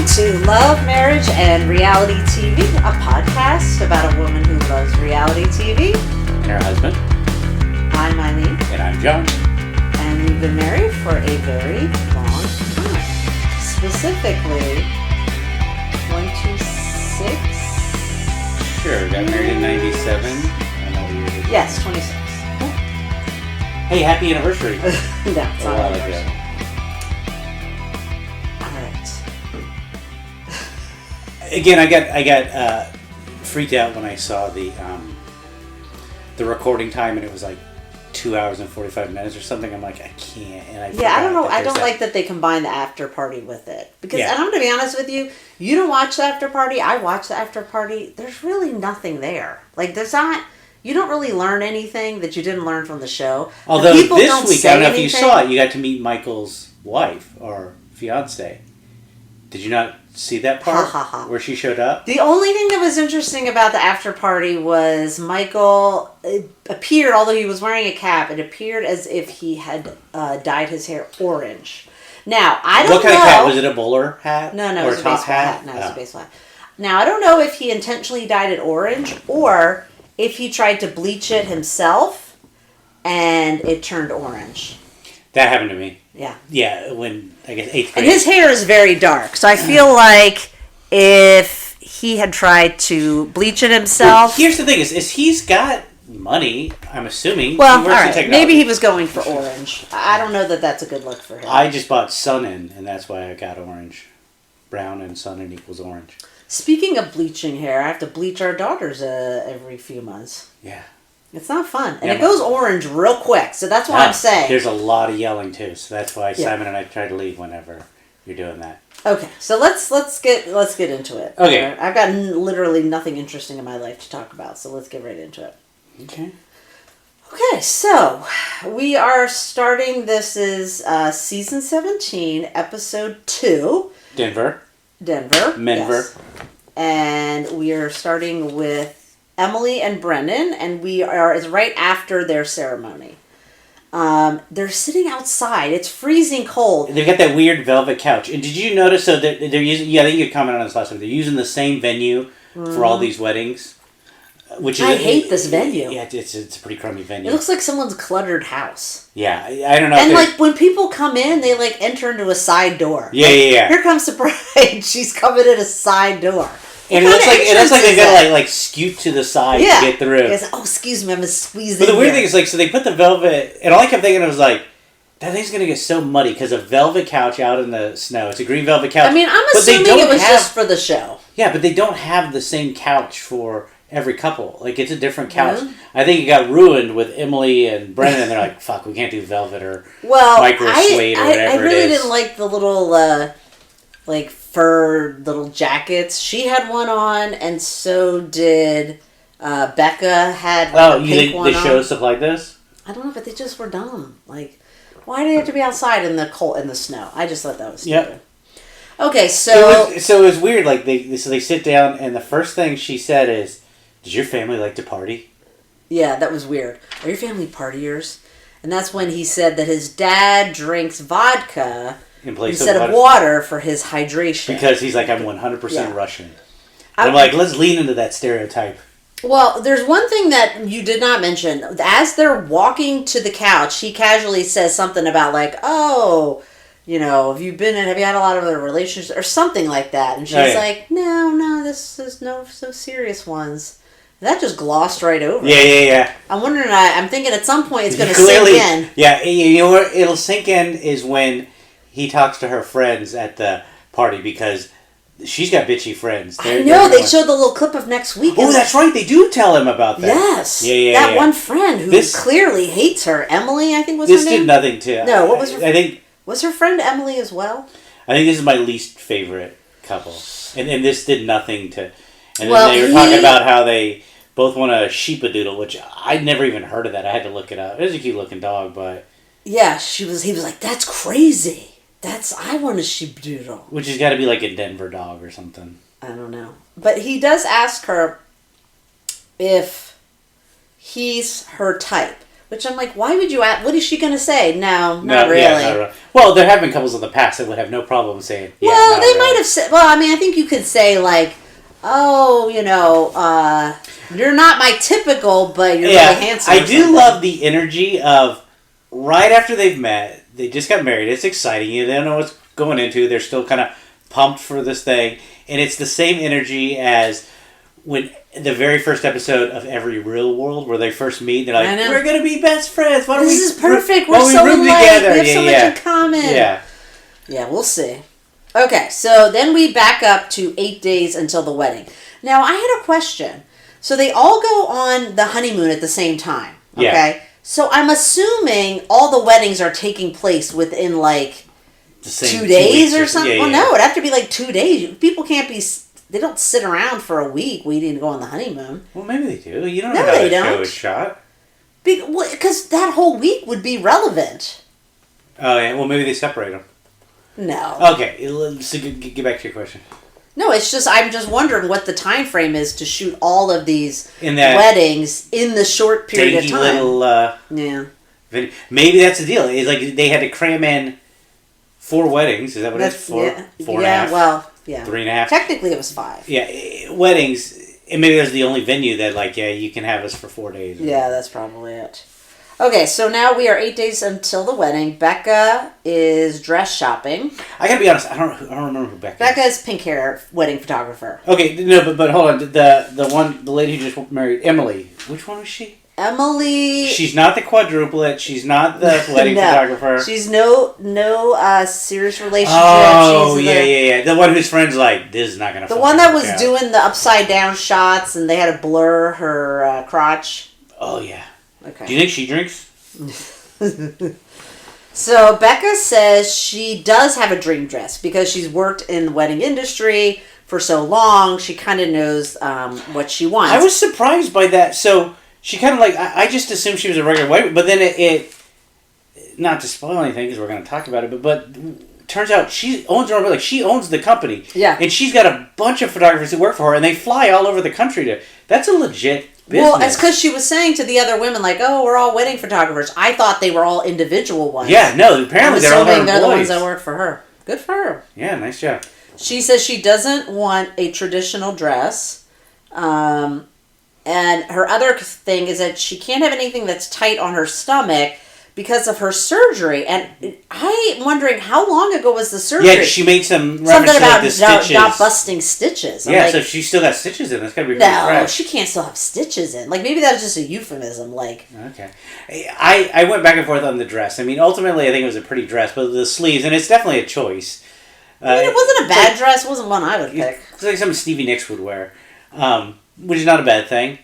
to Love, Marriage, and Reality TV, a podcast about a woman who loves reality TV. And her husband. I'm Eileen. And I'm John. And we've been married for a very long time. Specifically, 26? Sure, got married in 97. I know the year it is. Yes, 26. Hey, happy anniversary. No, it's not A while anniversary. ago. Again, I got freaked out when I saw the recording time, and it was like 2 hours and 45 minutes or something. I'm like, I can't. And I don't know. I don't like that they combine the after party with it. Because, and I'm going to be honest with you, you don't watch the after party. I watch the after party. There's really nothing there. Like, there's not, you don't really learn anything that you didn't learn from the show. Although this week, I don't know if you saw it, you got to meet Michael's wife or fiance. Did you not see that part where she showed up? The only thing that was interesting about the after party was Michael appeared, although he was wearing a cap, it appeared as if he had dyed his hair orange. Now, I don't know. What kind of hat? Was it a bowler hat? No, it was a baseball hat. No, it was a baseball hat. Now, I don't know if he intentionally dyed it orange or if he tried to bleach it himself and it turned orange. That happened to me. Yeah. Yeah, when, I guess, 8th grade. And his hair is very dark, so I feel like if he had tried to bleach it himself... Well, here's the thing, is he's got money, I'm assuming. Well, all right, maybe he was going for orange. I don't know that that's a good look for him. I just bought Sun-In, and that's why I got orange. Brown and Sun-In equals orange. Speaking of bleaching hair, I have to bleach our daughters every few months. Yeah. It's not fun. And it goes orange real quick, so that's what I'm saying. There's a lot of yelling, too, so that's why Simon and I try to leave whenever you're doing that. Okay, so let's get into it. Okay. I've got literally nothing interesting in my life to talk about, so let's get right into it. Okay. Okay, so we are starting, this is season 17, episode 2. Denver. Yes. And we are starting with Emily and Brennan, and it's right after their ceremony. They're sitting outside. It's freezing cold. They've got that weird velvet couch. And did you notice, so they're using, I think you commented on this last week, they're using the same venue for all these weddings. I hate this venue. Yeah, it's a pretty crummy venue. It looks like someone's cluttered house. Yeah, I don't know. And like when people come in, they like enter into a side door. Yeah, like, here comes the bride. She's coming in a side door. And it looks like they've got to like scoot to the side to get through. It's, oh, excuse me, I'm just squeezing. But the weird thing is, like, so they put the velvet, and all I kept thinking was like, that thing's gonna get so muddy because a velvet couch out in the snow. It's a green velvet couch. I mean, I'm assuming it was just for the show. Yeah, but they don't have the same couch for every couple. Like, it's a different couch. Mm-hmm. I think it got ruined with Emily and Brennan, and they're like, fuck, we can't do velvet or micro suede or whatever I really it is. didn't like the little, like, fur little jackets. She had one on, and so did Becca had a pink one on. They show stuff like this? I don't know, but they just were dumb. Like, why do they have to be outside in the cold, in the snow? I just thought that was stupid. Yep. Okay, so... It was weird. Like, they sit down, and the first thing she said is, does your family like to party? Yeah, that was weird. Are your family partiers? And that's when he said that his dad drinks vodka instead of water for his hydration. Because he's like, I'm 100% Russian. And I'm like, let's lean into that stereotype. Well, there's one thing that you did not mention. As they're walking to the couch, he casually says something about like, oh, you know, have you had a lot of other relationships or something like that? And she's like, no, this is no so serious ones. And that just glossed right over. Yeah. I'm thinking at some point it's going to sink in. Yeah, you know what? It'll sink in is when he talks to her friends at the party because she's got bitchy friends. I know, they showed the little clip of next week. Oh, that's right, they do tell him about that. Yes. That one friend who clearly hates her. Emily, I think was her name. This did nothing to... No, what was her... I think... Was her friend Emily as well? I think this is my least favorite couple. And this did nothing to... And then they were talking about how they both want a sheepadoodle, which I'd never even heard of that. I had to look it up. It was a cute looking dog, but... Yeah, he was like, that's crazy. I want a sheepadoodle. Which has got to be like a Denver dog or something. I don't know. But he does ask her if he's her type. Which I'm like, why would you ask? What is she going to say? No, not really. Yeah, not really. Well, there have been couples in the past that would have no problem saying, yeah, well, they really. might have said, well, I mean, I think you could say, like, oh, you're not my typical, but you're really handsome. I do love the energy of right after they've met, they just got married. It's exciting. They don't know what's going into. They're still kind of pumped for this thing. And it's the same energy as when the very first episode of Every Real World where they first meet. They're like, we're going to be best friends. Why don't this is perfect. We're so room alike. together. We have so much in common. Yeah. Yeah, we'll see. Okay, so then we back up to 8 days until the wedding. Now, I had a question. So they all go on the honeymoon at the same time. Okay? Yeah. So I'm assuming all the weddings are taking place within like The same 2 days or weeks something. Yeah, well, yeah. no, it'd have to be like 2 days. People can't be. They don't sit around for a week waiting to go on the honeymoon. Well, maybe they do. You don't No, know how they the show don't. is shot. Because that whole week would be relevant. Oh, yeah. Well, maybe they separate them. No. Okay. So get back to your question. No, it's just I'm just wondering what the time frame is to shoot all of these In that weddings in the short period of time. Little, yeah. maybe that's the deal. It's like they had to cram in 4 weddings. Is that what it is? 4? Yeah, 4 and a half? well, yeah. 3.5? Technically, it was 5. Yeah, weddings. And maybe that's the only venue that, like, yeah, you can have us for 4 days. Yeah, that's probably it. Okay, so now we are 8 days until the wedding. Becca is dress shopping. I gotta be honest, I don't remember who Becca is. Becca is pink hair wedding photographer. Okay, no, but hold on. The lady who just married, Emily. Which one was she? Emily. She's not the quadruplet. She's not the wedding photographer. She's no serious relationship. Oh, She's yeah. The one whose friend's like, this is not gonna. The one that was doing the upside down shots, and they had to blur her crotch. Oh yeah. Okay. Do you think she drinks? So Becca says she does have a dream dress because she's worked in the wedding industry for so long. She kind of knows what she wants. I was surprised by that. So she kind of like I just assumed she was a regular white, but then it not to spoil anything because we're going to talk about it, but turns out she owns her own, like she owns the company. Yeah. And she's got a bunch of photographers that work for her, and they fly all over the country to. That's a legit business. Well, it's because she was saying to the other women, like, "Oh, we're all wedding photographers." I thought they were all individual ones. Yeah, no. Apparently, they're all her employees. They're the ones that work for her. Good for her. Yeah, nice job. She says she doesn't want a traditional dress, and her other thing is that she can't have anything that's tight on her stomach because of her surgery. And I'm wondering, how long ago was the surgery? Yeah, she made some reference something to about like, the stitches. not busting stitches. I'm Yeah, like, so she's still got stitches in. That's gotta be pretty no, fresh. she can't still have stitches in. Like, maybe that was just a euphemism. Like, Okay. I went back and forth on the dress. I mean, ultimately, I think it was a pretty dress, but the sleeves, and it's definitely a choice. I mean, it wasn't a bad dress. It wasn't one I would pick. It's like something Stevie Nicks would wear, which is not a bad thing.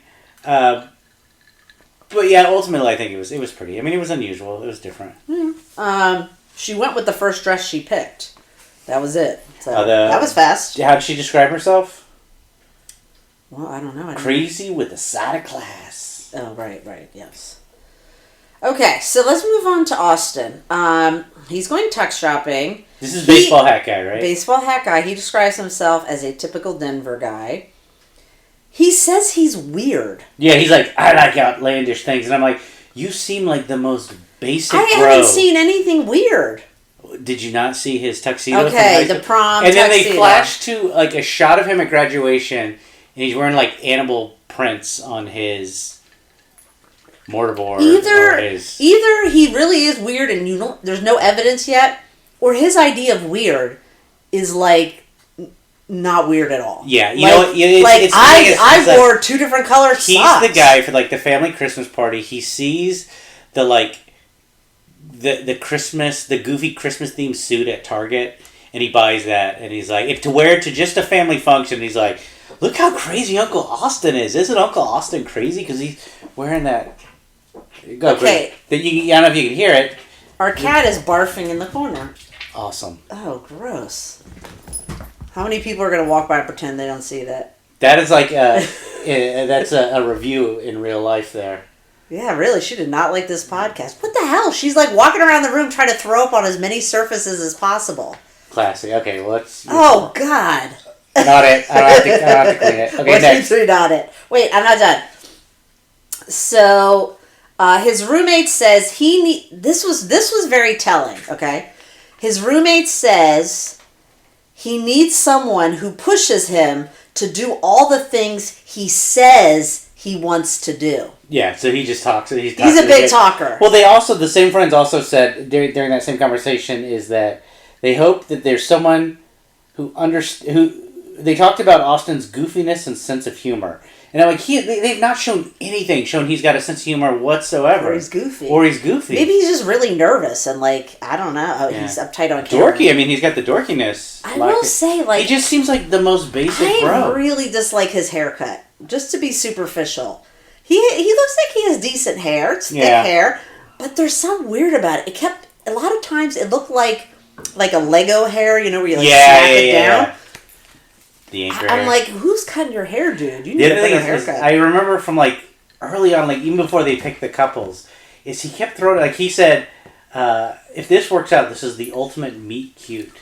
But yeah, ultimately, I think it was pretty. I mean, it was unusual. It was different. She went with the first dress she picked. That was it. So that was fast. How did she describe herself? Well, I don't know. Crazy with a side of class. Oh, right, yes. Okay, so let's move on to Austin. He's going tux shopping. This is baseball hat guy, right? Baseball hat guy. He describes himself as a typical Denver guy. He says he's weird. Yeah, he's like, I like outlandish things. And I'm like, you seem like the most basic I haven't seen anything weird. Did you not see his tuxedo? Okay, the prom and tuxedo. then they flash to like a shot of him at graduation, and he's wearing like animal prints on his mortarboard. Either he really is weird and there's no evidence yet, or his idea of weird is like not weird at all. Yeah, you like, know what? I wore 2 different color socks. He's the guy for like the family Christmas party. He sees the like the goofy Christmas themed suit at Target, and he buys that, and he's like, if to wear it to just a family function, he's like, look how crazy Uncle Austin is. Isn't Uncle Austin crazy? Because he's wearing that. Go, okay. I don't know if you can hear it. Our cat is barfing in the corner. Awesome. Oh, gross. How many people are going to walk by and pretend they don't see that? That is like that's a review in real life there. Yeah, really. She did not like this podcast. What the hell? She's like walking around the room trying to throw up on as many surfaces as possible. Classy. Okay, well, let's... Oh, God. Not it. I don't have to clean it. Okay, next. 1, 2, 3, not it. Wait, I'm not done. So, His roommate says this was very telling, okay? His roommate says he needs someone who pushes him to do all the things he says he wants to do. Yeah, so he just talks. He's a big talker. Well, the same friends also said during that same conversation is that they hope that there's someone who they talked about Austin's goofiness and sense of humor. And I'm like, they've not shown anything showing he's got a sense of humor whatsoever. Or he's goofy. Maybe he's just really nervous and I don't know. Yeah. He's uptight on camera. Dorky. I mean, he's got the dorkiness. I will say, he just seems like the most basic bro. I really dislike his haircut. Just to be superficial. He looks like he has decent hair. It's thick hair. But there's something weird about it. A lot of times it looked like a Lego hair, where you snap it down. Yeah. The anchor I'm hair. like, who's cutting your hair, dude? You need a better haircut. I remember from early on, even before they picked the couples, is he kept throwing, he said, if this works out, this is the ultimate meet cute.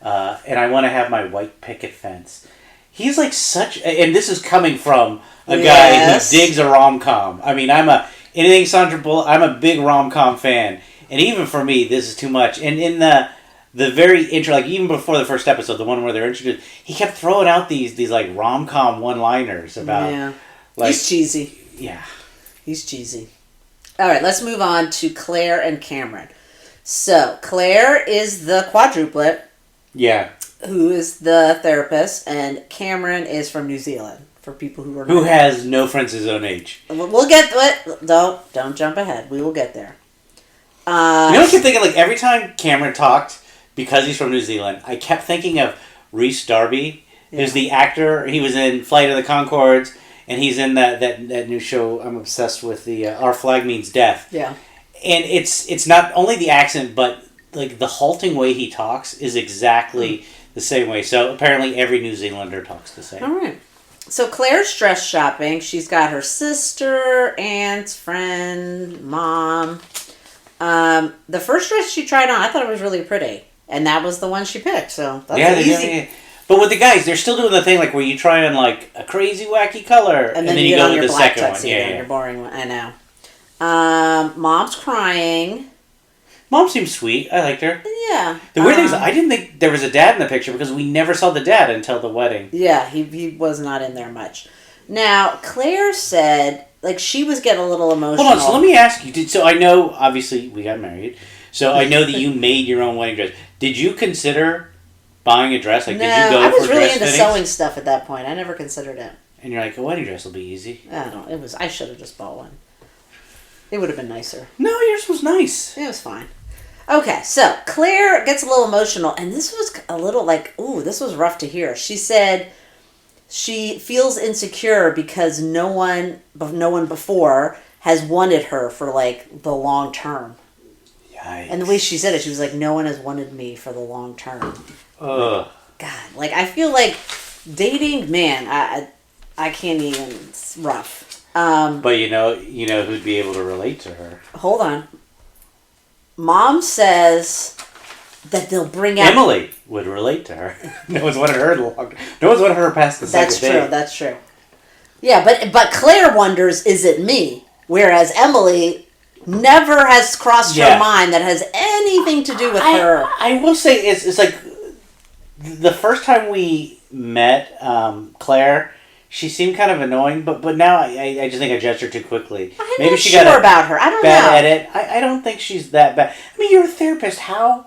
And I want to have my white picket fence. He's and this is coming from a guy who digs a rom-com. I mean, anything Sandra Bullock, I'm a big rom-com fan. And even for me, this is too much. And in the very intro, even before the first episode, the one where they're introduced, he kept throwing out these rom-com one-liners about... he's cheesy. Yeah. He's cheesy. All right, let's move on to Claire and Cameron. So, Claire is the quadruplet. Yeah. Who is the therapist, and Cameron is from New Zealand, for people who are not... Who has no friends his own age. We'll get to it. Don't jump ahead. We will get there. I keep thinking, every time Cameron talked, because he's from New Zealand, I kept thinking of Rhys Darby, who's the actor. He was in Flight of the Conchords, and he's in that new show I'm obsessed with, the Our Flag Means Death. Yeah. And it's not only the accent, but the halting way he talks is exactly the same way. So apparently every New Zealander talks the same. All right. So Claire's dress shopping. She's got her sister, aunt, friend, mom. The first dress she tried on, I thought it was really pretty. And that was the one she picked, so that's easy. Yeah. But with the guys, they're still doing the thing where you try on a crazy wacky color, and then you go with the second one. Yeah, your boring one. I know. Mom's crying. Mom seems sweet. I liked her. Yeah. The weird thing is, I didn't think there was a dad in the picture because we never saw the dad until the wedding. Yeah, he was not in there much. Now, Claire said, she was getting a little emotional. Hold on, so let me ask you. So I know, obviously, we got married. So I know that you made your own wedding dress. Did you consider buying a dress? Did you go for dress I was really into fittings? Sewing stuff at that point. I never considered it. And you're like, a wedding dress will be easy. I should have just bought one. It would have been nicer. No, yours was nice. It was fine. Okay, so Claire gets a little emotional, and this was a little this was rough to hear. She said she feels insecure because no one before has wanted her for the long term. Yikes. And the way she said it, she was like, no one has wanted me for the long term. Ugh. God, I feel like dating, man, I can't even, it's rough. But you know who'd be able to relate to her. Hold on. Mom says that they'll bring out... Emily would relate to her. No one's wanted her past the second date. That's true. Yeah, but Claire wonders, is it me? Whereas Emily never has crossed her mind that has anything to do with her. I will say, it's the first time we met Claire, she seemed kind of annoying, but now I just think I judged her too quickly. I'm not sure about her. I don't know. Bad edit. I don't think she's that bad. I mean, you're a therapist. How?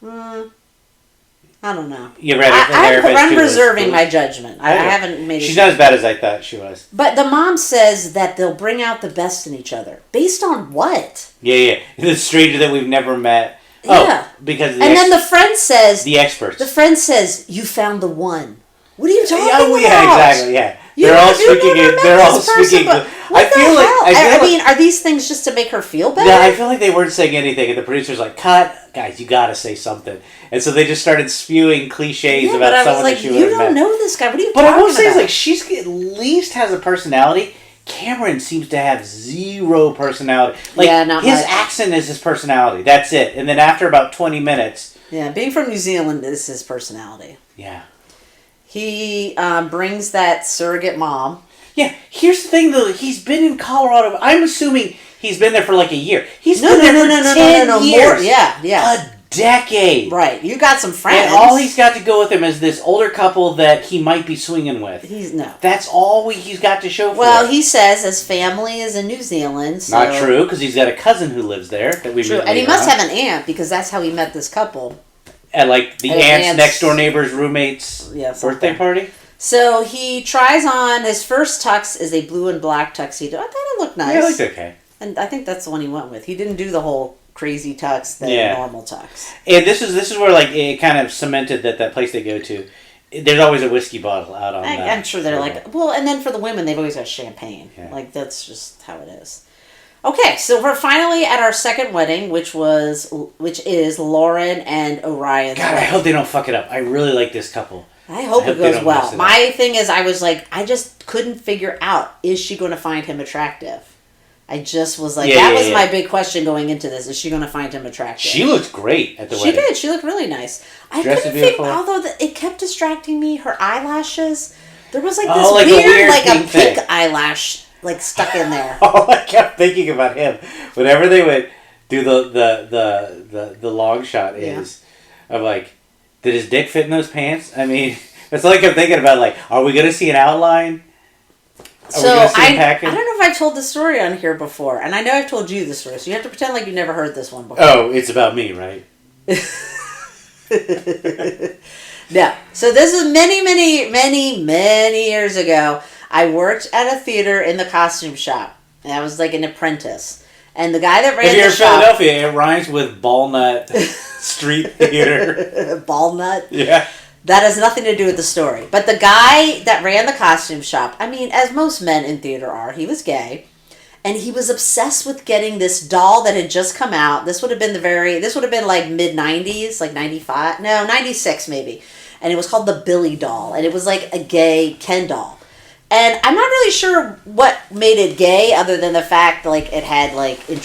I don't know. You're ready for therapist. I'm reserving my judgment. I haven't made it. She's not as bad as I thought she was. But the mom says that they'll bring out the best in each other. Based on what? Yeah. The stranger that we've never met. Yeah. Because then the friend says... The experts. The friend says, you found the one. What are you talking about? Yeah, exactly, yeah. They're all speaking. I mean, are these things just to make her feel better? Yeah, I feel like they weren't saying anything, and the producer's like, "Cut, guys, you got to say something." And so they just started spewing cliches about someone that she would have met. You don't know this guy. What are you talking about? But I will say, about? she's at least has a personality. Cameron seems to have zero personality. Not his much. accent is his personality. That's it. And then after about 20 minutes, being from New Zealand is his personality. Yeah. He brings that surrogate mom. Yeah, here's the thing though. He's been in Colorado. I'm assuming he's been there for like a year. He's no, been no, there no, for no, no, 10 no, no, years. more. Yeah. A decade. Right. You got some friends. And all he's got to go with him is this older couple that he might be swinging with. That's all he's got to show for Well, it. he says his family is in New Zealand. So. Not true, because he's got a cousin who lives there that we True, meet and he later must on. have an aunt because that's how he met this couple. At like the aunt's next door neighbor's roommate's birthday party. So he tries on his first tux is a blue and black tuxedo. I thought it looked nice. Yeah, it looked okay. And I think that's the one he went with. He didn't do the whole crazy tux, the normal tux. And this is where like it kind of cemented that place they go to. There's always a whiskey bottle out on that. I'm sure they're like, well, and then for the women, they've always got champagne. Yeah. Like, that's just how it is. Okay, so we're finally at our second wedding, which is Lauren and Orion's God, wedding. I hope they don't fuck it up. I really like this couple. I hope it goes well. My thing is, I was like, I just couldn't figure out, is she going to find him attractive? I just was like, that was my big question going into this. Is she going to find him attractive? She looked great at the wedding. She did. She looked really nice. I couldn't figure, although it kept distracting me, her eyelashes. There was like this weird like a pink eyelash like stuck in there. All I kept thinking about him, whenever they would do the long shot is, I'm like, did his dick fit in those pants? I mean, it's like I'm thinking about like, are we going to see an outline? So I don't know if I've told this story on here before, and I know I've told you this story, so you have to pretend like you never heard this one before. Oh, it's about me, right? Yeah. So this is many years ago. I worked at a theater in the costume shop, and I was like an apprentice. And the guy that ran if you're the shop... Philadelphia, it rhymes with Ballnut Street Theater. Ballnut? Yeah. That has nothing to do with the story. But the guy that ran the costume shop, I mean, as most men in theater are, he was gay. And he was obsessed with getting this doll that had just come out. This would have been like mid-90s, like 95. No, 96 maybe. And it was called the Billy doll. And it was like a gay Ken doll. And I'm not really sure what made it gay other than the fact like it had like like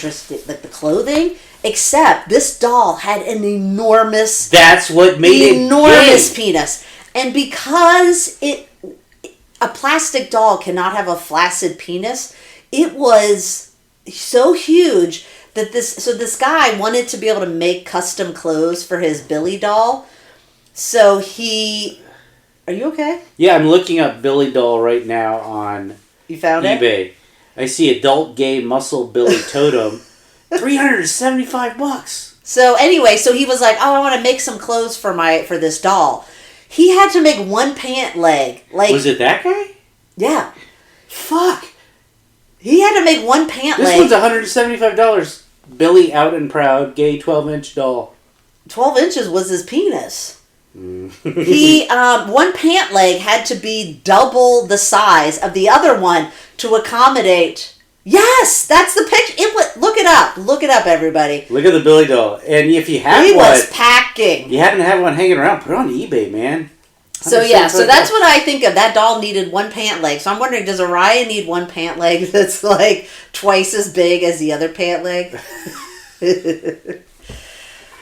the clothing. Except this doll had an enormous... That's what made it enormous penis. And because a plastic doll cannot have a flaccid penis, it was so huge that this guy wanted to be able to make custom clothes for his Billy doll. So he... Are you okay? Yeah, I'm looking up Billy doll right now on You found eBay. It? I see adult gay muscle Billy totem. $375. So anyway, so he was like, "Oh, I want to make some clothes for this doll." He had to make one pant leg. Like, was it that guy? Yeah. Fuck. He had to make one pant leg. This one's $175. Billy out and proud, gay 12-inch doll. 12 inches was his penis. He one pant leg had to be double the size of the other one to accommodate. Yes, that's the picture. Look it up, everybody. Look at the Billy doll, and if you have he was packing. You happen to have one hanging around, put it on eBay, man. So yeah, so that's what I think of. That doll needed one pant leg. So I'm wondering, does Orion need one pant leg that's like twice as big as the other pant leg?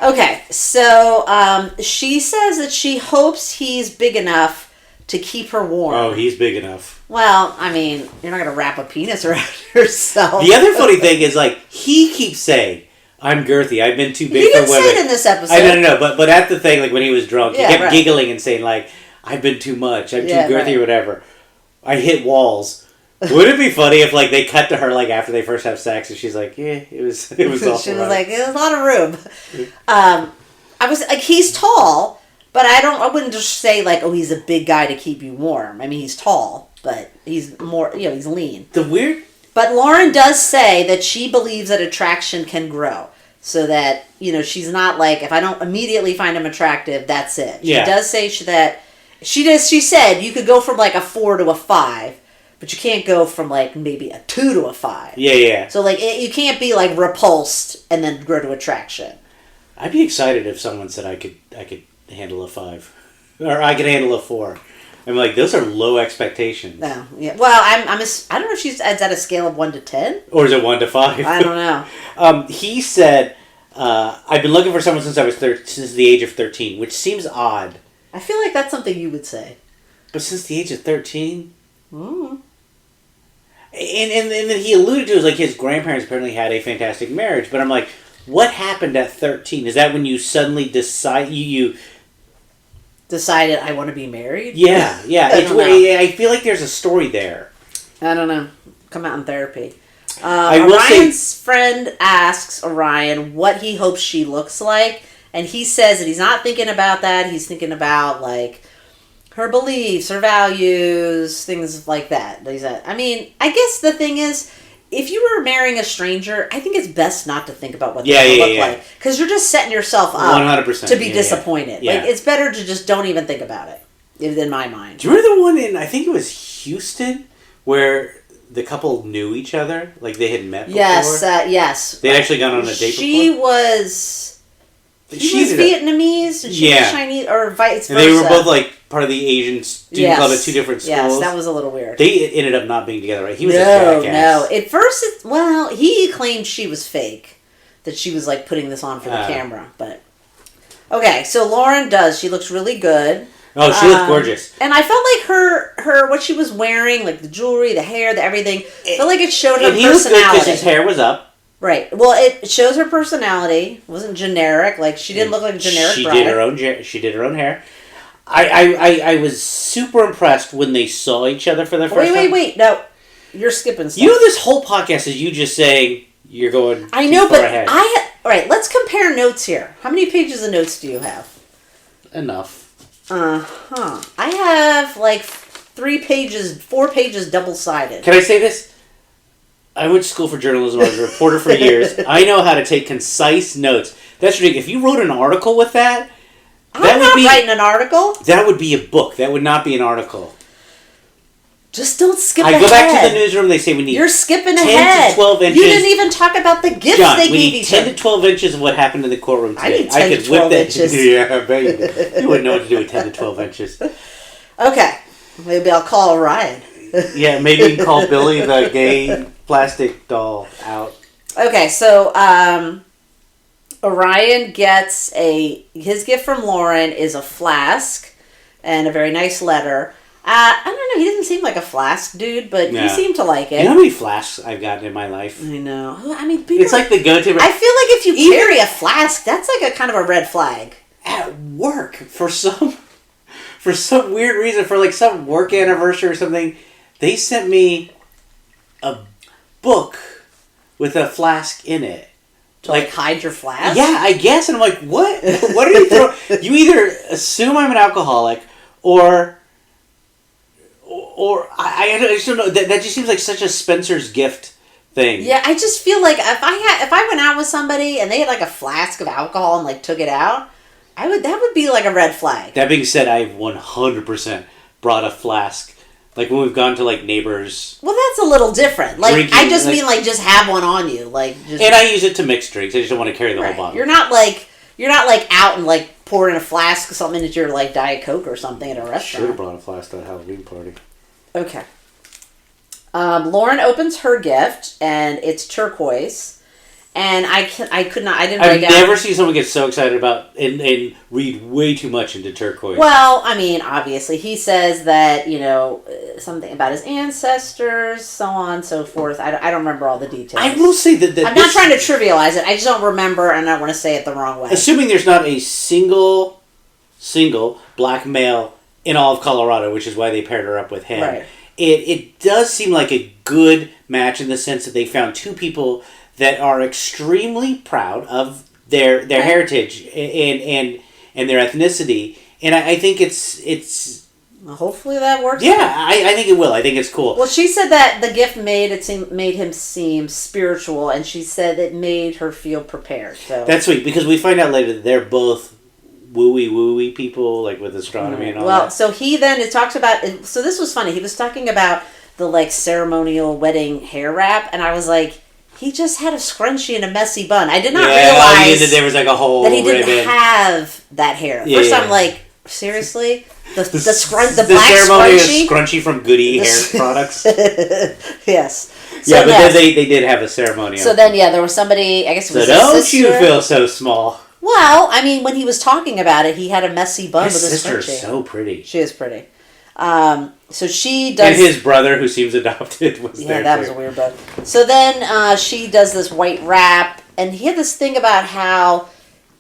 Okay, so she says that she hopes he's big enough to keep her warm. Oh, he's big enough. Well, I mean, you're not going to wrap a penis around yourself. The other funny thing is, like, he keeps saying, I'm girthy, I've been too big for women. He didn't say it in this episode. I know, but at the thing, like, when he was drunk, he kept giggling and saying, like, I've been too much, I'm too girthy or whatever. I hit walls. Would it be funny if, like, they cut to her, like, after they first have sex, and she's like, yeah, it was all She was like, there's a lot of room. I was, like, he's tall. But I wouldn't just say like, oh, he's a big guy to keep you warm. I mean, he's tall, but he's more, he's lean. But Lauren does say that she believes that attraction can grow. So that, she's not like, if I don't immediately find him attractive, that's it. She does say that, she said you could go from like a 4 to a 5, but you can't go from like maybe a 2 to a 5. Yeah. So like, you can't be like repulsed and then grow to attraction. I'd be excited if someone said I could handle a 5, or I could handle a 4. I'm like, those are low expectations. No, yeah. Well, I don't know if she's at a scale of 1 to 10, or is it 1 to 5? I don't know. He said, "I've been looking for someone since since the age of 13," which seems odd. I feel like that's something you would say. But since the age of 13, And then he alluded to it, like his grandparents apparently had a fantastic marriage, but I'm like, what happened at 13? Is that when you suddenly decide you decided I want to be married? Yeah. I feel like there's a story there. I don't know. Come out in therapy. Orion's friend asks Orion what he hopes she looks like, and he says that he's not thinking about that. He's thinking about like her beliefs, her values, things like that. I mean, I guess the thing is, if you were marrying a stranger, I think it's best not to think about what they look like, because you're just setting yourself up 100%, to be disappointed. Yeah. Like, it's better to just don't even think about it, in my mind. Do you remember the one in, I think it was Houston, where the couple knew each other, like they had met before? Yes. They'd actually gone on a date before? He was Vietnamese, and she was Chinese, or vice versa. And they were both like part of the Asian student club at two different schools. Yes, that was a little weird. They ended up not being together, right? He was a jackass. No. At first, he claimed she was fake, that she was like putting this on for the camera. But okay, so Lauren she looks really good. Oh, she looks gorgeous. And I felt like her what she was wearing, like the jewelry, the hair, the everything, felt like it showed her personality. He looked good because his hair was up. Right. Well, it shows her personality. It wasn't generic. Like, she didn't look like a generic bride. She did her own hair. I was super impressed when they saw each other for the first time. Wait. No. You're skipping stuff. You know, this whole podcast is you just saying you're going I know, but ahead. All right, let's compare notes here. How many pages of notes do you have? Enough. I have like 4 pages double-sided. Can I say this? I went to school for journalism. I was a reporter for years. I know how to take concise notes. That's ridiculous. If you wrote an article with that, I'm not writing an article. That would be a book. That would not be an article. Just don't skip ahead. I go back to the newsroom. They say we need. You're skipping 10 ahead. to 12 inches. You didn't even talk about the gifts John, they we gave need each 10 other. to 12 inches of what happened in the courtroom today. I need 10 to 12 inches. Yeah, I bet you do. You wouldn't know what to do with 10 to 12 inches. Okay. Maybe I'll call Orion. Yeah, maybe you can call Billy the gay plastic doll out. Okay, so Orion gets his gift from Lauren is a flask and a very nice letter. I don't know, he doesn't seem like a flask dude, but he seemed to like it. You know how many flasks I've gotten in my life? I know. I mean, it's like the go-to. I feel like if you carry a flask, that's like a kind of a red flag. At work, for some weird reason, for like some work anniversary or something, they sent me a book with a flask in it. To like hide your flask? Yeah, I guess. And I'm like, what? What are you throwing? You either assume I'm an alcoholic or I just don't know. That just seems like such a Spencer's gift thing. Yeah, I just feel like if I went out with somebody and they had like a flask of alcohol and like took it out, that would be like a red flag. That being said, I've 100% brought a flask. Like when we've gone to like neighbors. Well, that's a little different. Like drinking, I just mean like just have one on you, like. Just, and I use it to mix drinks. I just don't want to carry the whole bottle. You're not like out and like pouring a flask of something into your like Diet Coke or something at a restaurant. Should have brought a flask to the Halloween party. Okay. Lauren opens her gift and it's turquoise. And I didn't write down. I've never seen someone get so excited about and read way too much into turquoise. Well, I mean, obviously, he says that, something about his ancestors, so on and so forth. I don't remember all the details. I will say that I'm not trying to trivialize it. I just don't remember, and I don't want to say it the wrong way. Assuming there's not a single black male in all of Colorado, which is why they paired her up with him. Right. It does seem like a good match in the sense that they found two people that are extremely proud of their heritage and their ethnicity, and I think it's. Well, hopefully that works. Yeah, I think it will. I think it's cool. Well, she said that the gift made him seem spiritual, and she said it made her feel prepared. So that's sweet because we find out later that they're both wooey people, like with astronomy and all that. Well, so he then talks about. So this was funny. He was talking about the like ceremonial wedding hair wrap, and I was like. He just had a scrunchie and a messy bun. I did not realize that there was like a whole that he didn't have that hair. First, I'm like, seriously, the black scrunchie, scrunchie from Goody hair products. Yes. So then they did have a ceremony. So then, there was somebody. I guess it was his don't sister. You feel so small? Well, I mean, when he was talking about it, he had a messy bun with a scrunchie. His sister is so pretty. She is pretty. So she does. And his brother, who seems adopted, was there. Yeah, that was a weird book. So then she does this white wrap, and he had this thing about how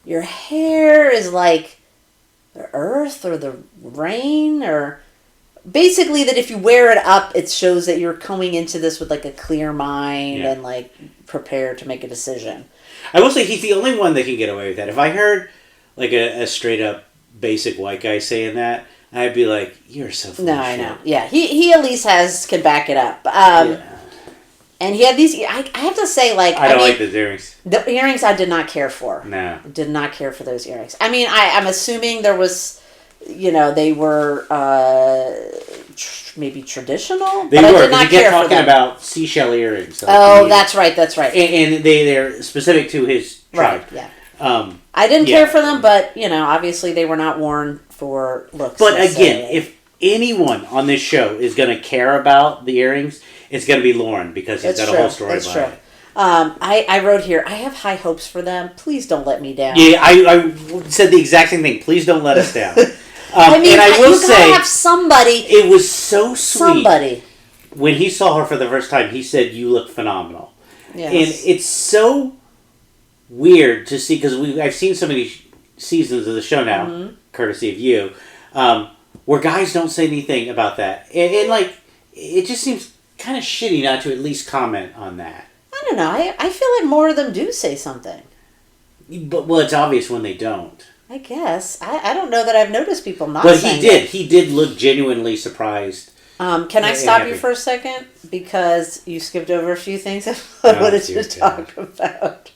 your hair is like the earth or the rain, or basically that if you wear it up, it shows that you're coming into this with like a clear mind and like prepared to make a decision. I will say he's the only one that can get away with that. If I heard like a straight up basic white guy saying that, I'd be like, "You're so full of I shit." know. Yeah, he at least can back it up. And he had these. I have to say, like, I don't like those earrings. The earrings I did not care for. No, did not care for those earrings. I mean, I'm assuming there was, they were maybe traditional. They but were. I did not He kept care talking for them. about seashell earrings. That's right. And they're specific to his tribe. Right. Yeah. I didn't care for them, but obviously they were not worn for looks. But again, if anyone on this show is going to care about the earrings, it's going to be Lauren, because he's got a whole story about it. I wrote here, I have high hopes for them. Please don't let me down. Yeah, I said the exact same thing. Please don't let us down. I mean, and I will say, have somebody. It was so sweet. Somebody. When he saw her for the first time, he said, "You look phenomenal." Yes. And it's so weird to see, because I've seen so many seasons of the show now, courtesy of you, where guys don't say anything about that. And like, it just seems kind of shitty not to at least comment on that. I don't know. I feel like more of them do say something. But, well, it's obvious when they don't. I guess. I don't know that I've noticed people not but saying he did. He did look genuinely surprised. Can I stop you for a second? Because you skipped over a few things I wanted to talk about.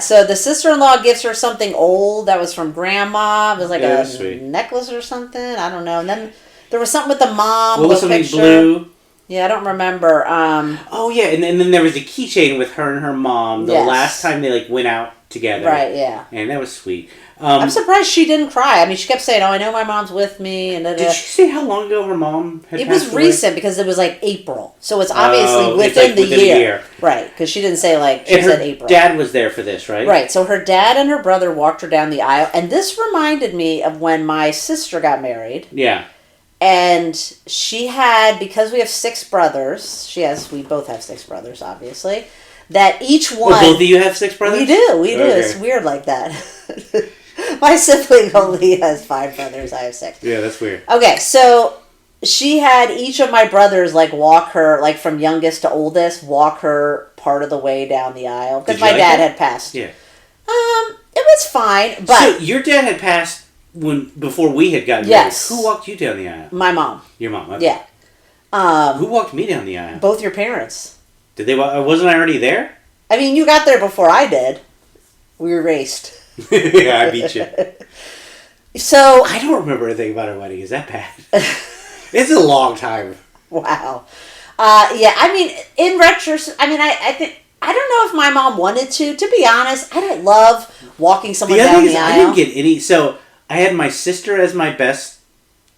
So the sister-in-law gives her something old that was from grandma. It was like a necklace or something. I don't know. And then there was something with the mom. What was something picture. blue? Yeah, I don't remember. Oh yeah, and then there was a keychain with her and her mom. The last time they went out together. Right. Yeah. And that was sweet. I'm surprised she didn't cry. I mean, she kept saying, "Oh, I know my mom's with me." And did she say how long ago her mom had passed away? It was recent because it was like April, so it's obviously within the year, right? Because she didn't say she said April. Dad was there for this, right? Right. So her dad and her brother walked her down the aisle, and this reminded me of when my sister got married. Yeah. And she had, because we have 6 brothers. We both have 6 brothers, obviously. That each one. Well, both of you have 6 brothers? We do. Okay. It's weird like that. My sibling only has 5 brothers. I have 6. Yeah, that's weird. Okay, so she had each of my brothers walk her, from youngest to oldest, walk her part of the way down the aisle because my dad had passed. Yeah. It was fine, but so your dad had passed before we had gotten married. Who walked you down the aisle? My mom. Your mom. Okay. Yeah. Who walked me down the aisle? Both your parents. Did they? Wasn't I already there? I mean, you got there before I did. We were raced. Yeah, I beat you. So I don't remember anything about our wedding. Is that bad? It's a long time. Wow. Yeah, I mean, in retrospect, I mean, I think I don't know if my mom wanted to. To be honest, I don't love walking someone down the aisle. I didn't get any. So I had my sister as my best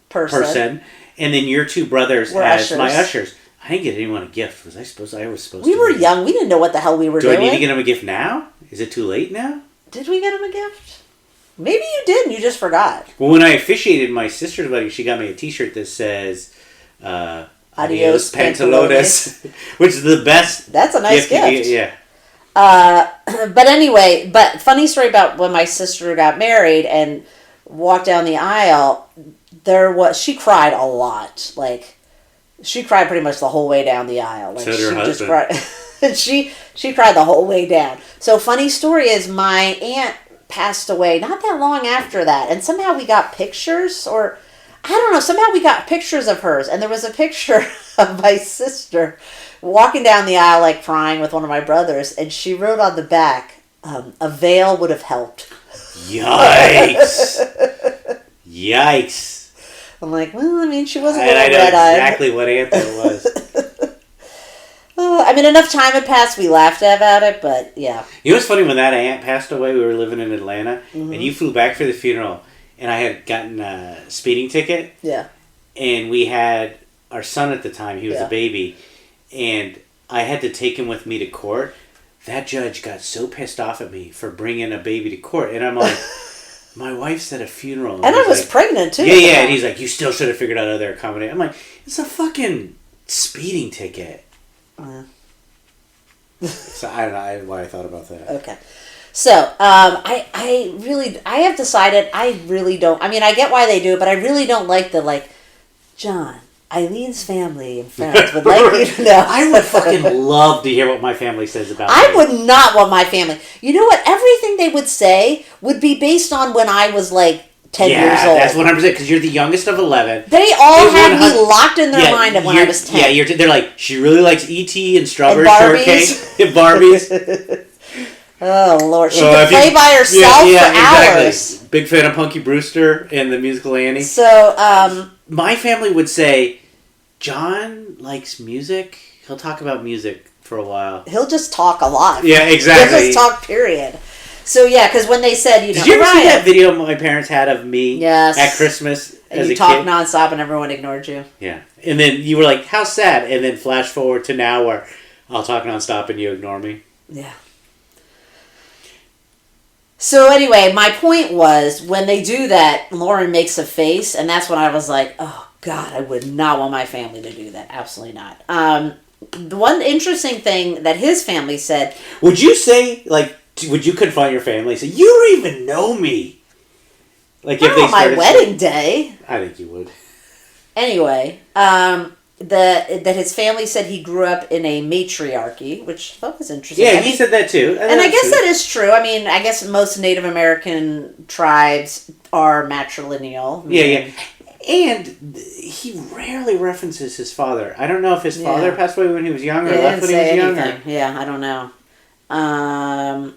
person, and then your 2 brothers as my ushers. I didn't get anyone a gift. Was I supposed? I was supposed. We were young. We didn't know what the hell we were doing. Do I need to get them a gift now? Is it too late now? Did we get him a gift? Maybe you did and you just forgot. Well, when I officiated my sister's wedding, she got me a T-shirt that says Adios Pantalones, which is the best. That's a nice gift. Yeah. But anyway, funny story about when my sister got married and walked down the aisle, she cried a lot. She cried pretty much the whole way down the aisle. So did her husband. Just cried. She cried the whole way down. So funny story is my aunt passed away not that long after that, and somehow we got pictures, or I don't know, somehow we got pictures of hers, and there was a picture of my sister walking down the aisle crying with one of my brothers, and she wrote on the back, "A veil would have helped." Yikes! Yikes! I'm like, well, I mean, she was a little red-eyed. Exactly what aunt that was. I mean, enough time had passed. We laughed about it, but yeah. You know what's funny? When that aunt passed away, we were living in Atlanta, and you flew back for the funeral, and I had gotten a speeding ticket. Yeah. And we had our son at the time. He was a baby, and I had to take him with me to court. That judge got so pissed off at me for bringing a baby to court, and I'm like, my wife's at a funeral. And I was pregnant, too. Yeah. And he's like, you still should have figured out other accommodation. I'm like, it's a fucking speeding ticket. So I don't know why I thought about that. Okay. So, I have decided I really don't, I mean, I get why they do it, but I really don't like the, like, John, Eileen's family and friends would like you to know. I would fucking love to hear what my family says about I me. would not want my family. You know what? Everything they would say would be based on when I was, like, 10 years old. Yeah, that's 100%, because you're the youngest of 11. They all had me locked in their mind of when I was 10. Yeah, they're like, she really likes E.T. and strawberry And shortcake and Barbies. Oh, Lord. She could play by herself for hours. Big fan of Punky Brewster and the musical Annie. So, my family would say, John likes music. He'll talk about music for a while. He'll just talk a lot. Yeah, exactly. He'll just talk, period. So, yeah, because when they said, Did you ever see that video my parents had of me at Christmas and as you a talked kid? nonstop and everyone ignored you? Yeah. And then you were like, how sad. And then flash forward to now where I'll talk nonstop and you ignore me. Yeah. So anyway, my point was, when they do that, Lauren makes a face, and that's when I was like, oh, God, I would not want my family to do that. Absolutely not. The one interesting thing that his family said... Would you say, like, would you confront your family and say, you don't even know me? Like, if they on my wedding day. I think you would. Anyway, that his family said he grew up in a matriarchy, which I thought was interesting. Yeah, he said that too. And I guess that is true. I mean, I guess most Native American tribes are matrilineal. Yeah. And he rarely references his father. I don't know if his father passed away when he was young or left when he was young. Yeah, I don't know.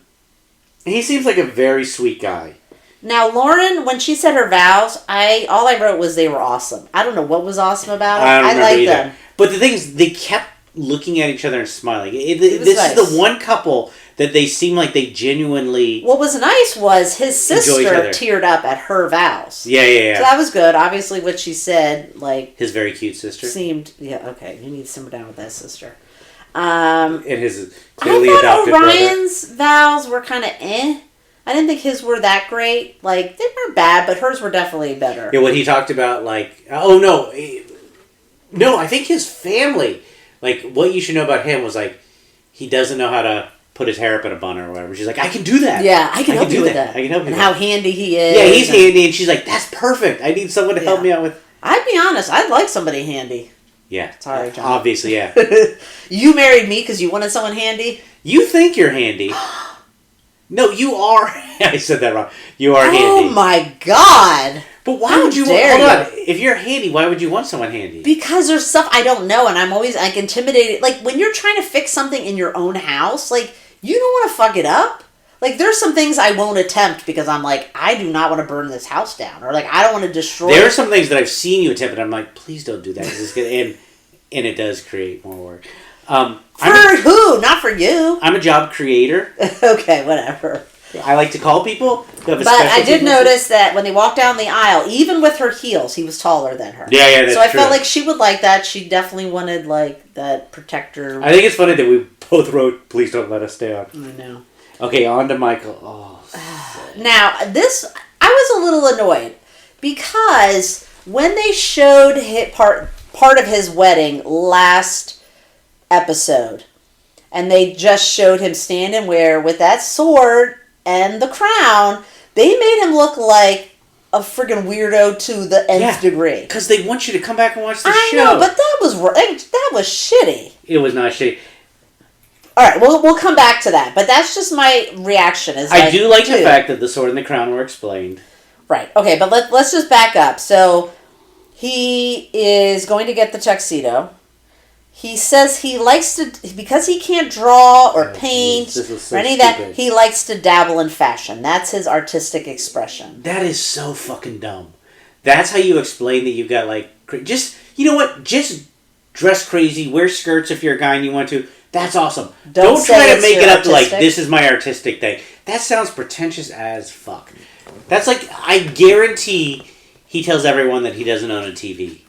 He seems like a very sweet guy. Now, Lauren, when she said her vows, all I wrote was they were awesome. I don't know what was awesome about it. I liked them. But the thing is, they kept looking at each other and smiling. This nice. is the one couple that they seem like they genuinely... What was nice was his sister teared up at her vows. Yeah. So that was good. Obviously, what she said, like... His very cute sister. Seemed... Yeah, okay. You need to simmer down with that sister. And his clearly adopted brother. I thought Orion's vows were kind of eh. I didn't think his were that great. Like, they weren't bad, but hers were definitely better. Yeah, when he talked about, like... Oh, no. No, I think his family... Like, what you should know about him was, like, he doesn't know how to put his hair up in a bun or whatever. She's like, I can do that. Yeah, I can help you with that. I can help you with that. And how handy he is. Yeah, he's handy, and she's like, that's perfect. I need someone to help me out with... I'd be honest. I'd like somebody handy. Yeah. Sorry, John. Obviously, yeah. You married me because you wanted someone handy? You think you're handy. No, you are. I said that wrong. You are handy. Oh my God. But why would you want... Hold on. If you're handy, why would you want someone handy? Because there's stuff I don't know, and I'm always, like, intimidated. Like, when you're trying to fix something in your own house, like, you don't want to fuck it up. Like, there's some things I won't attempt because I'm like, I do not want to burn this house down. Or, like, I don't want to destroy There are some things that I've seen you attempt, and I'm like, please don't do that. It's gonna, and it does create more work. For who? Not for you. I'm a job creator. Okay, whatever. I like to call people. But I did notice that when they walked down the aisle, even with her heels, he was taller than her. Yeah, that's true. So I true. felt like she would like that. She definitely wanted, like, that protector. I think it's funny that we both wrote, please don't let us stay on. I know. Okay, on to Michael. Oh. Now, this, I was a little annoyed because when they showed part of his wedding last episode, and they just showed him standing with that sword and the crown, they made him look like a friggin' weirdo to the nth degree. Because they want you to come back and watch the show. I know, but that was shitty. It was not shitty. All right, we'll come back to that, but that's just my reaction. I do like the fact that the sword and the crown were explained. Right. Okay, but let's just back up. So he is going to get the tuxedo. He says he likes to, because he can't draw or paint or any of that, he likes to dabble in fashion. That's his artistic expression. That is so fucking dumb. That's how you explain that you've got, like, just, you know what? Just dress crazy, wear skirts if you're a guy and you want to. That's awesome. Don't try to make it up to, like, this is my artistic thing. That sounds pretentious as fuck. That's like, I guarantee he tells everyone that he doesn't own a TV.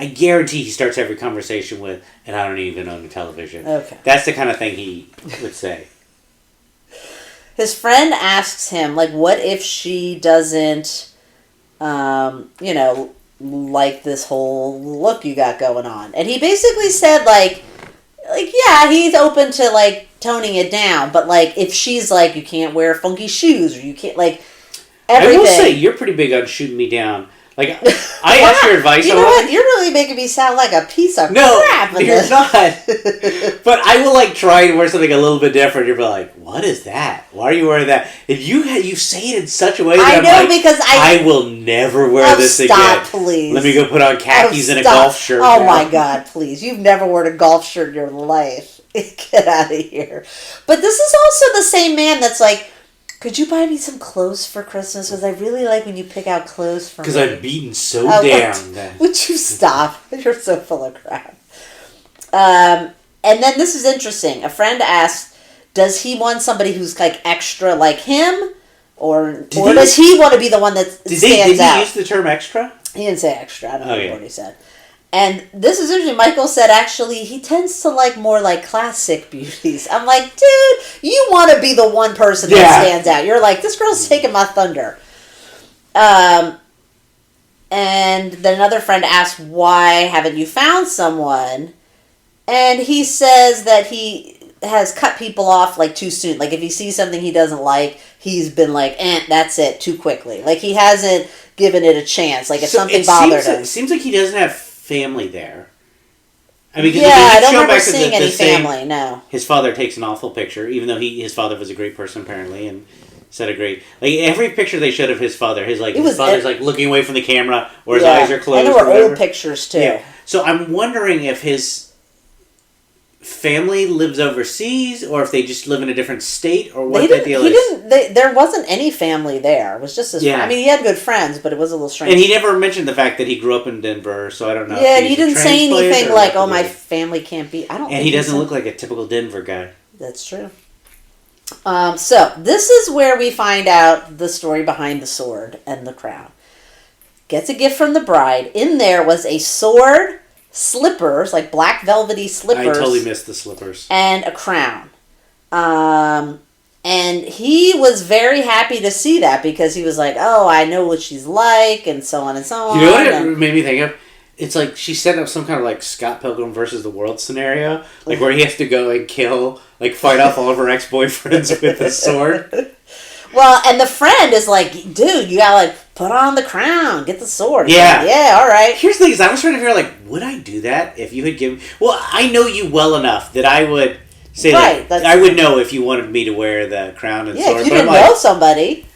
I guarantee he starts every conversation with, and I don't even own a television. Okay. That's the kind of thing he would say. his friend asks him, like, what if she doesn't, like this whole look you got going on? And he basically said, like, yeah, he's open to, like, toning it down. But, like, if she's like, you can't wear funky shoes or you can't, like, everything. I will say, you're pretty big on shooting me down. Like, I asked your advice. You know what? You're really making me sound like a piece of crap. No, you're not. But I will, like, try and wear something a little bit different. You'll be like, what is that? Why are you wearing that? And you say it in such a way that because I will never wear this again. Please. Let me go put on khakis and a golf shirt. Oh, my God, please. You've never worn a golf shirt in your life. Get out of here. But this is also the same man that's like, could you buy me some clothes for Christmas? Because I really like when you pick out clothes for me. Because I'm beaten so down. Would you stop? You're so full of crap. And then this is interesting. A friend asked, does he want somebody who's like extra like him? Or does he want to be the one that stands out? Did he use the term extra? He didn't say extra. I don't know what he said. And this is interesting. Michael said, actually, he tends to like more like classic beauties. I'm like, dude, you want to be the one person that stands out. You're like, this girl's taking my thunder. And then another friend asked, why haven't you found someone? And he says that he has cut people off like too soon. Like if he sees something he doesn't like, he's been like, that's it, too quickly. Like he hasn't given it a chance. Like if something bothered him. It seems like he doesn't have family there. I mean, I don't remember seeing any family. No, his father takes an awful picture, even though his father was a great person apparently, and said a great every picture they showed of his father, his father's like looking away from the camera, or his eyes are closed. And there were old pictures too. Yeah. So I'm wondering if his family lives overseas, or if they just live in a different state, or what the deal is. There wasn't any family there. It was just his friend. I mean, he had good friends, but it was a little strange. And he never mentioned the fact that he grew up in Denver, so I don't know. Yeah, and he didn't say anything like, "Oh, my family can't be." I don't. And he doesn't look like a typical Denver guy. That's true. So this is where we find out the story behind the sword and the crown. Gets a gift from the bride. In there was a sword, slippers, like black velvety slippers. I totally missed the slippers. And a crown. And he was very happy to see that because he was like, oh, I know what she's like, and so on and so on. You know what it made me think of? It's like she's setting up some kind of like Scott Pilgrim versus the World scenario, like where he has to go and fight off all of her ex-boyfriends with a sword. Well, and the friend is like, dude, you gotta like put on the crown, get the sword. Yeah. Like, yeah, all right. Here's the thing, is I was trying to figure out, like, would I do that if you had given... Well, I know you well enough that I would say that I would know if you wanted me to wear the crown and sword. If you didn't know somebody,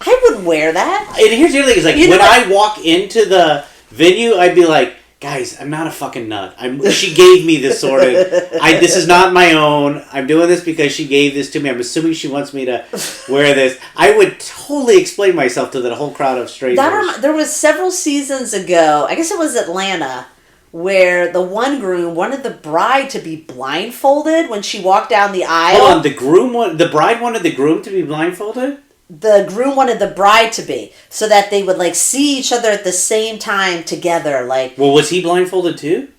I wouldn't wear that. And here's the other thing, is like, when I walk into the venue, I'd be like, guys, I'm not a fucking nut. She gave me this sword. This is not my own. I'm doing this because she gave this to me. I'm assuming she wants me to wear this. I would totally explain myself to that whole crowd of strangers. There was several seasons ago, I guess it was Atlanta, where the one groom wanted the bride to be blindfolded when she walked down the aisle. Hold on, the bride wanted the groom to be blindfolded? The groom wanted the bride to be, so that they would like see each other at the same time together. Like, well, was he blindfolded too?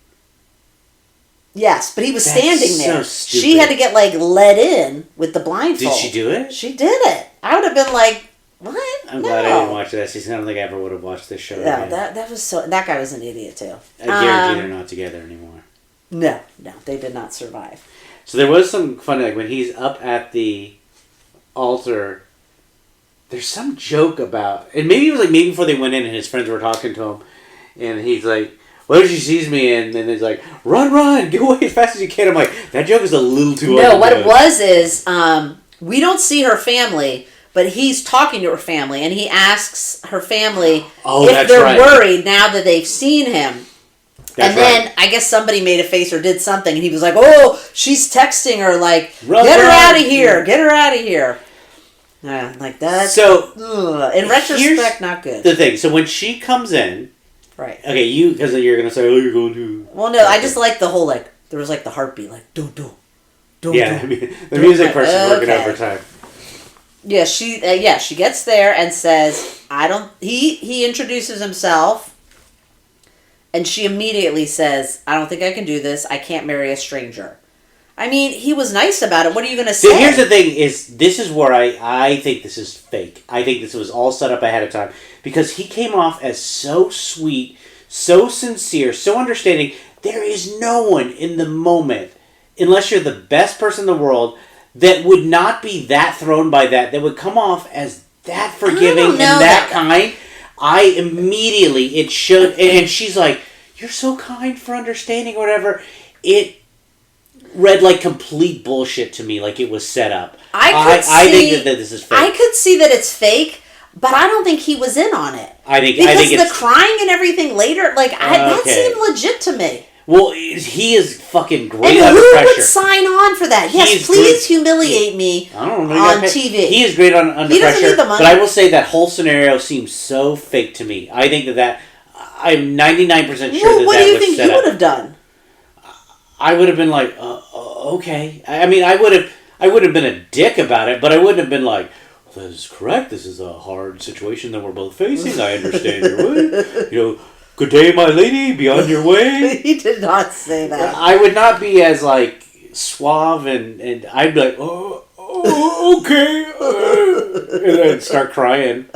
Yes, but he was standing there. So stupid. She had to get like let in with the blindfold. Did she do it? She did it. I would have been like, what? I'm glad I didn't watch that season. I don't think I ever would have watched this show. No, that was so. That guy was an idiot too. I guarantee they're not together anymore. No, they did not survive. So there was some funny, like when he's up at the altar. There's some joke about, and maybe it was like maybe before they went in and his friends were talking to him, and he's like, "What if she sees me?" And then he's like, "Run, get away as fast as you can." I'm like, that joke is a little too. No, what it was is we don't see her family, but he's talking to her family, and he asks her family if they're worried now that they've seen him. Then I guess somebody made a face or did something, and he was like, "Oh, she's texting her like, get her out of here, get her out of here." Yeah, like that. So, in retrospect, not good. The thing, so when she comes in, right? Okay, because you're gonna say, "Oh, you're going to." Well, no, I just like the whole like there was like the heartbeat, like don't. Yeah, the music person working overtime. Yeah, she gets there and says, "I don't." He introduces himself, and she immediately says, "I don't think I can do this. I can't marry a stranger." I mean, he was nice about it. What are you going to say? Here's the thing: this is where I think this is fake. I think this was all set up ahead of time because he came off as so sweet, so sincere, so understanding. There is no one in the moment, unless you're the best person in the world, that would not be that thrown by that would come off as that forgiving and that kind. I immediately, it showed, and she's like, "You're so kind for understanding," or whatever. It read like complete bullshit to me, like it was set up. I think that this is fake. I could see that it's fake, but I don't think he was in on it. I think because it's the crying and everything later, that seemed legit to me. Well, he is fucking great and under pressure. Who would sign on for that? Yes, please humiliate me on TV. He is great under pressure. Doesn't need the money. But I will say that whole scenario seems so fake to me. I think that I'm 99% sure what do you think you would have done? I would have been like, okay. I mean, I would have been a dick about it, but I wouldn't have been like, well, that is correct. This is a hard situation that we're both facing. I understand your way. Good day, my lady. Be on your way. He did not say that. I would not be as like suave, and I'd be like, okay, and then start crying.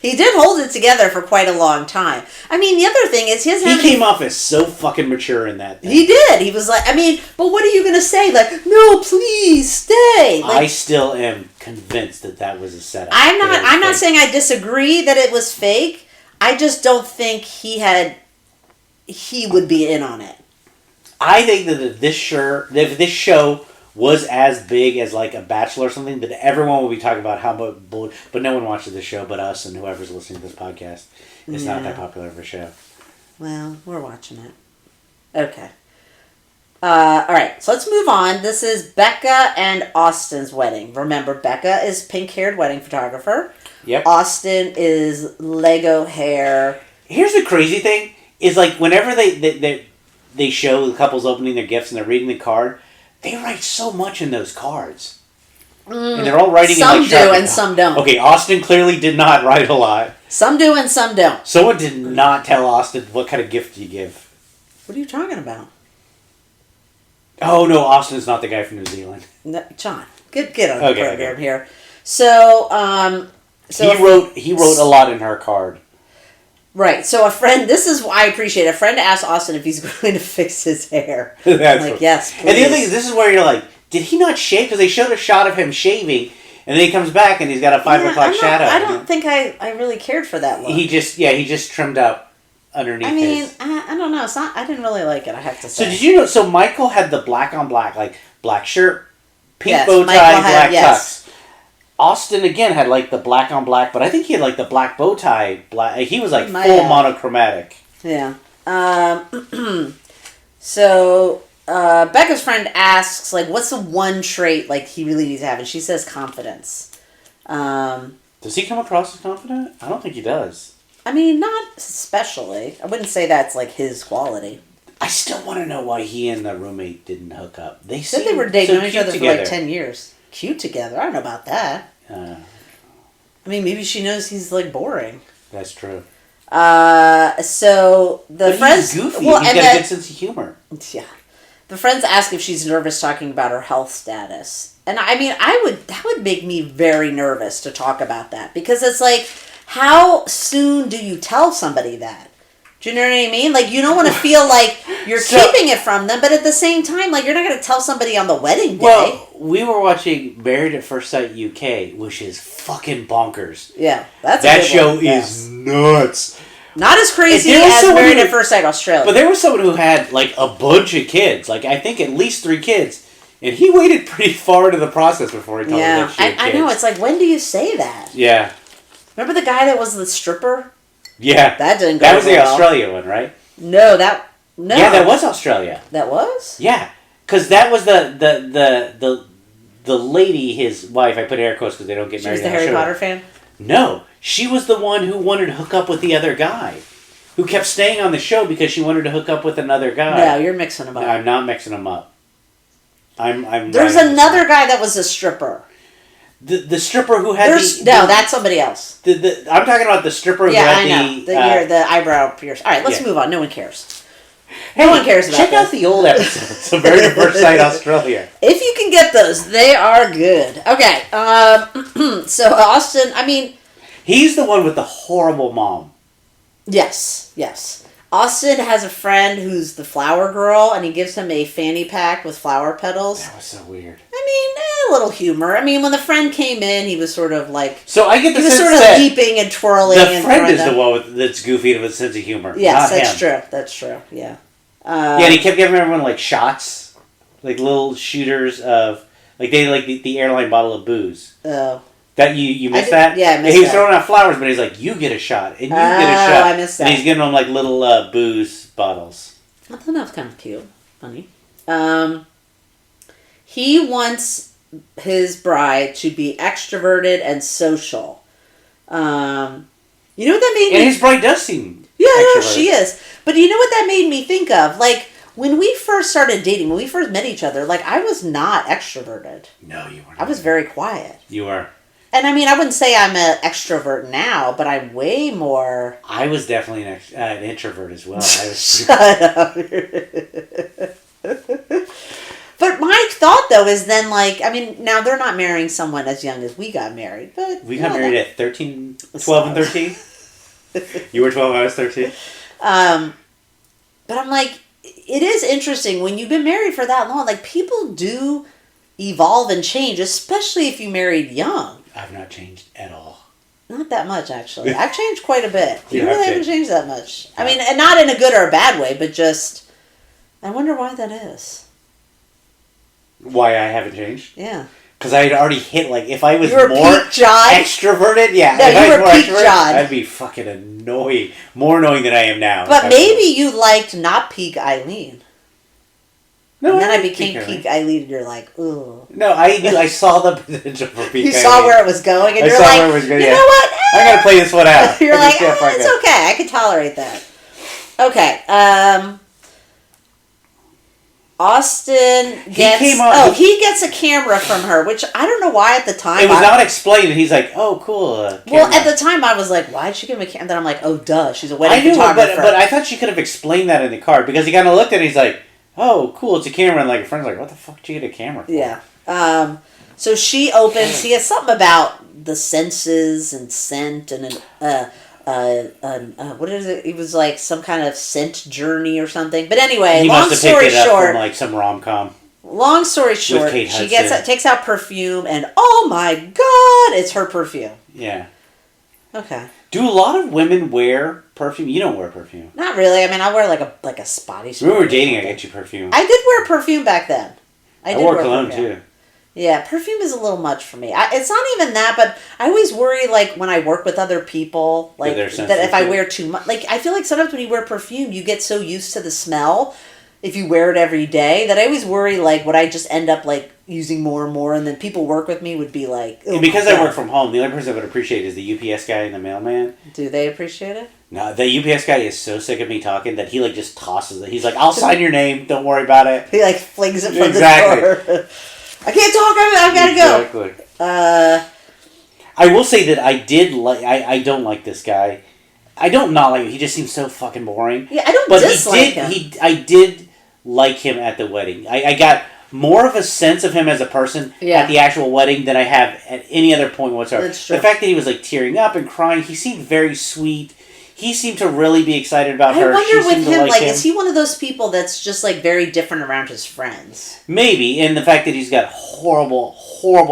He did hold it together for quite a long time. I mean, the other thing is he came off as so fucking mature in that thing. He did. He was like, I mean, but what are you going to say? Like, no, please stay. I still am convinced that was a setup. I'm not saying I disagree that it was fake. I just don't think he would be in on it. I think that if this show was as big as like a Bachelor or something, that everyone will be talking about how much but no one watches this show but us and whoever's listening to this podcast. It's not that popular of a show. Well, we're watching it. Okay. All right, so let's move on. This is Becca and Austin's wedding. Remember, Becca is pink-haired wedding photographer. Yep. Austin is Lego hair. Here's the crazy thing: is like whenever they show the couples opening their gifts and they're reading the card, they write so much in those cards, and they're all writing. Some in like do and some don't. Okay, Austin clearly did not write a lot. Some do and some don't. Someone did not tell Austin what kind of gift you give. What are you talking about? Oh no, Austin's not the guy from New Zealand. No, John, get on the program here. So, he wrote a lot in her card. Right. So a friend, this is why I appreciate it. A friend asked Austin if he's going to fix his hair. That's I'm like, yes, please. And the other thing is, this is where you're like, did he not shave? Because they showed a shot of him shaving, and then he comes back and he's got a 5 o'clock shadow. I don't think I really cared for that look. He just trimmed up underneath. I mean, I don't know. It's not. I didn't really like it. I have to say. So did you know? So Michael had the black on black, like black shirt, pink bow tie, black tux. Austin again had like the black on black, but I think he had like the black bow tie. Black. He was like full monochromatic. Yeah. So Becca's friend asks, like, what's the one trait like he really needs to have, and she says confidence. Does he come across as confident? I don't think he does. I mean, not especially. I wouldn't say that's like his quality. I still want to know why he and the roommate didn't hook up. They said they were dating each other for like 10 years. Cute together. I don't know about that. I mean, maybe she knows he's like boring. That's true. So the friends, he's goofy. He's got a good sense of humor. Yeah. The friends ask if she's nervous talking about her health status, and I mean, that would make me very nervous to talk about that, because it's like, how soon do you tell somebody that? Do you know what I mean? Like, you don't want to feel like you're keeping it from them, but at the same time, like, you're not going to tell somebody on the wedding day. Well, we were watching Married at First Sight UK, which is fucking bonkers. Yeah, that show is nuts. Not as crazy as Married at First Sight Australia. But there was someone who had, like, a bunch of kids. Like, I think at least 3 kids. And he waited pretty far into the process before he told her that she had kids. I know. It's like, when do you say that? Yeah. Remember the guy that was the stripper? Yeah. That didn't go That was well. the Australia one, right? No. Yeah, that was Australia. That was? Yeah. Because that was the lady, his wife, I put air quotes because they don't get married. She was the Harry Potter fan? No. She was the one who wanted to hook up with the other guy. Who kept staying on the show because she wanted to hook up with another guy. No, you're mixing them up. No, I'm not mixing them up. There's another guy that was a stripper. The stripper who had that's somebody else. I'm talking about the stripper who had the eyebrow pierce. All right, let's move on. No one cares. No one cares about check this. out the old episodes of Married at First Sight Australia. If you can get those, they are good. Okay, so Austin, I mean... He's the one with the horrible mom. Yes. Austin has a friend who's the flower girl, and he gives him a fanny pack with flower petals. That was so weird. I mean, a little humor. I mean, when the friend came in, he was sort of like... So I get the sense he was sort of leaping and twirling. The friend is the one that's goofy and with a sense of humor. Yes, not that's him. true. That's true, yeah. Yeah, and he kept giving everyone, like, shots. Like, little shooters of... Like, they like the airline bottle of booze. Oh. That you missed that? Yeah, I missed that. He was throwing out flowers, but he's like, you get a shot, and you get a shot. I missed that. And he's giving them, like, little booze bottles. I thought that was kind of cute. Funny. He wants his bride to be extroverted and social. You know what that made me... And his bride does seem Yeah, no, extroverted. she is. But you know what that made me think of? Like, when we first started dating, when we first met each other, like, I was not extroverted. No, you weren't. I was very quiet. You were. And I mean, I wouldn't say I'm an extrovert now, but I'm way more... I was definitely an introvert as well. I was Shut up. But my thought, though, is then, like, I mean, now they're not marrying someone as young as we got married, but... We got married at 13, 12 and 13? You were 12, I was 13? But I'm like, it is interesting when you've been married for that long, like, people do evolve and change, especially if you married young. I've not changed at all. Not that much, actually. I've changed quite a bit. You You have really haven't changed that much. I mean, and not in a good or a bad way, but just, I wonder why that is. Why I haven't changed? Yeah. Because I had already hit, like, if I was You were more peak John. extroverted, yeah. No, if I you was were more peak extroverted, John. I'd be fucking annoying. More annoying than I am now. But maybe you liked not peak Eileen. No, And then I like became peak Eileen, and you're like, ooh. No, I saw the potential for peak You Eileen. saw where it was going, and I you're saw like, where it was going, you yeah. know what? I'm going to play this one out. You're like, It's okay, I can tolerate that. Okay, Austin gets... he gets a camera from her, which I don't know why at the time... It was not explained, and he's like, oh, cool, well, at the time I was like, why did she give him a camera? And then I'm like, oh, duh, she's a wedding I knew, photographer. but I thought she could have explained that in the card, because he kind of looked at it, and he's like, oh, cool, it's a camera, and like a friend's like, what the fuck did you get a camera for? Yeah. So she opens... He has something about the senses and scent and what is it? It was like some kind of scent journey or something. But anyway, he long must have story picked it up short, from like some rom-com. Long story short, Kate she Hudson. takes out perfume, and oh my god, it's her perfume. Yeah. Okay. Do a lot of women wear perfume? You don't wear perfume. Not really. I mean, I wear like a spotty. When we were dating, I got you perfume. I did wear perfume back then. I wore cologne too. Yeah, perfume is a little much for me. It's not even that, but I always worry, like, when I work with other people, like, that if I wear too much... Like, I feel like sometimes when you wear perfume, you get so used to the smell, if you wear it every day, that I always worry, like, would I just end up, like, using more and more, and then people work with me would be like... Oh, and because I work from home, the only person I would appreciate is the UPS guy and the mailman. Do they appreciate it? No, the UPS guy is so sick of me talking that he, like, just tosses it. He's like, I'll sign your name, don't worry about it. He, like, flings it from the door. I can't talk. I've got to go. Exactly. I will say that I did like. I don't like this guy. I don't not like him. He just seems so fucking boring. Yeah, I don't dislike him. I did like him at the wedding. I got more of a sense of him as a person at the actual wedding than I have at any other point whatsoever. That's true. The fact that he was like tearing up and crying, he seemed very sweet. He seemed to really be excited about her. I wonder she with him, like him. is he one of those people that's just like very different around his friends? Maybe, and the fact that he's got horrible,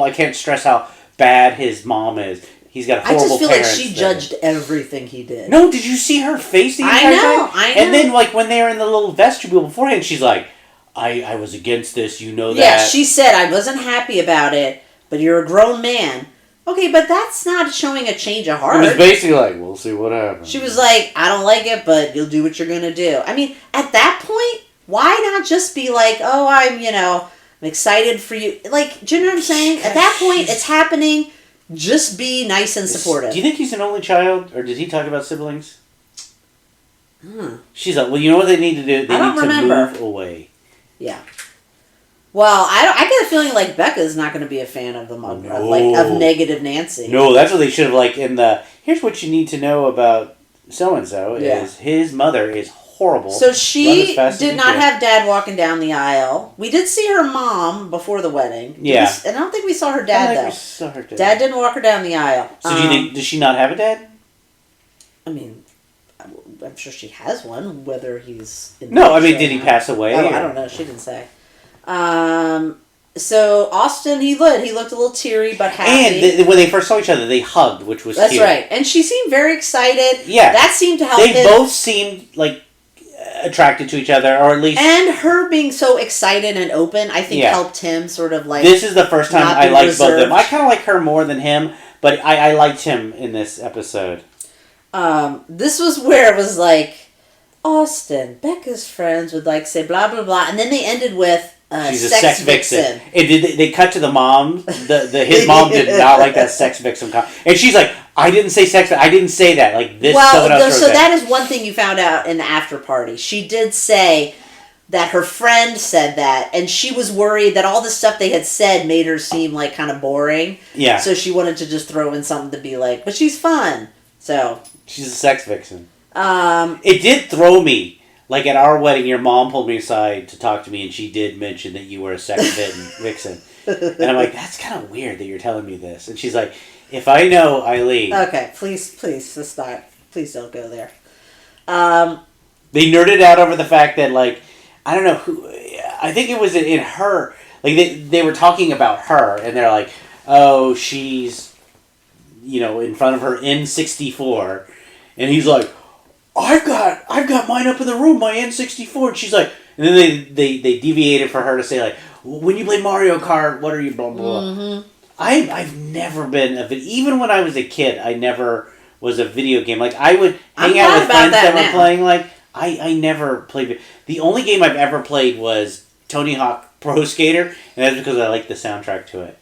I can't stress how bad his mom is. He's got horrible parents. I just feel like she judged everything he did. No, did you see her face the entire time? I know. And then, like, when they were in the little vestibule beforehand, she's like, I was against this, you know that. Yeah, she said, I wasn't happy about it, but you're a grown man. Okay, but that's not showing a change of heart. It was basically like, we'll see what happens. She was like, I don't like it, but you'll do what you're going to do. I mean, at that point, why not just be like, oh, I'm excited for you. Like, do you know what I'm saying? At that point, it's happening. Just be nice and supportive. Do you think he's an only child, or did he talk about siblings? She's like, well, you know what they need to do? They need to move away. Yeah. Well, I get a feeling like Becca's not going to be a fan of of negative Nancy. No, that's what they should have, like, in the, here's what you need to know about so-and-so, is his mother is horrible. So she did not have Dad walking down the aisle. We did see her mom before the wedding. Yeah. And I don't think we saw her dad, though. We saw her dad. Dad didn't walk her down the aisle. So do you think, does she not have a dad? I mean, I'm sure she has one, whether he's... Did he pass away? Oh, I don't know. She didn't say. So Austin, he looked a little teary but happy. And when they first saw each other, they hugged, which was cute. That's right. And she seemed very excited. Yeah. That seemed to help him. They both seemed like attracted to each other, or at least... And her being so excited and open, I think helped him sort of like... This is the first time I liked both of them. I kind of like her more than him, but I liked him in this episode. This was where it was like, Austin, Becca's friends would like say blah, blah, blah. And then they ended with... She's a sex vixen. They cut to the mom. His mom did not like that sex vixen comment. And she's like, I didn't say sex I didn't say that. Like this. So that is one thing you found out in the after party. She did say that her friend said that, and she was worried that all the stuff they had said made her seem like kind of boring. Yeah. So she wanted to just throw in something to be like, but she's fun. So she's a sex vixen. It did throw me. Like at our wedding, your mom pulled me aside to talk to me, and she did mention that you were a sex vixen. And I'm like, that's kind of weird that you're telling me this. And she's like, if I know Eileen... Okay, please, let's not. Please don't go there. They nerded out over the fact that, like, I don't know who... I think it was in her... Like, they were talking about her, and they're like, oh, she's, in front of her N64. And he's like... I've got mine up in the room, my N64. And she's like, and then they deviated for her to say like, when you play Mario Kart, what are you blah blah. Mm-hmm. I've never been even when I was a kid, I never was a video game. Like I would hang out with friends that were playing. Like I never played. The only game I've ever played was Tony Hawk Pro Skater, and that's because I like the soundtrack to it.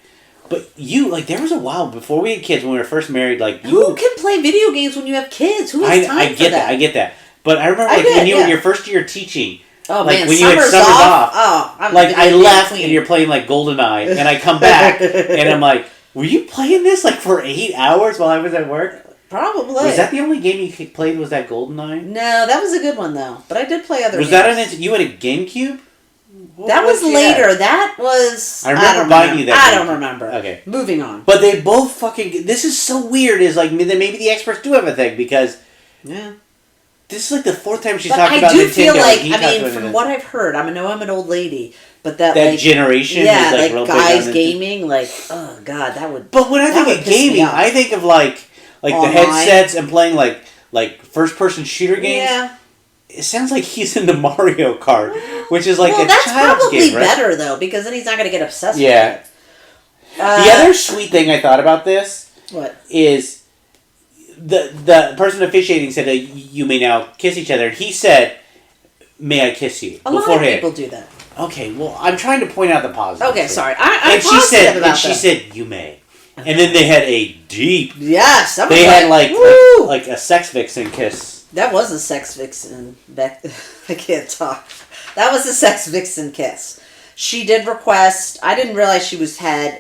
But there was a while before we had kids when we were first married. Like who can play video games when you have kids? Who has time for that? I get that. But I remember when you were your first year teaching. Oh like man, when you had summers off. Oh, I left and you're playing like GoldenEye, and I come back and I'm like, were you playing this like for 8 hours while I was at work? Probably. Was that the only game you played? Was that GoldenEye? No, that was a good one though. But I did play other. Was games. You had a GameCube? That was later. That was... I remember buying you that. I don't remember. Okay. Moving on. But they both fucking... This is so weird. Is like, maybe the experts do have a thing, because... Yeah. This is like the fourth time she's talked about Nintendo. I do feel like, from what I've heard, I know I'm an old lady, but that generation is like real guys gaming, like, oh god, that would... But when I think of gaming, I think of like the headsets and playing like first-person shooter games. Yeah. It sounds like he's into Mario Kart, which is like a child's game, right? That's probably better, though, because then he's not going to get obsessed with it. The other sweet thing I thought about this is the person officiating said that you may now kiss each other, and he said, may I kiss you? A lot of people do that. Okay, well, I'm trying to point out the positives. Okay, sorry. I'm positive about that. And she said, you may. And then they had a deep... Yes. They had like a sex vixen kiss. That was a sex vixen. I can't talk. That was a sex vixen kiss. She did request... I didn't realize she was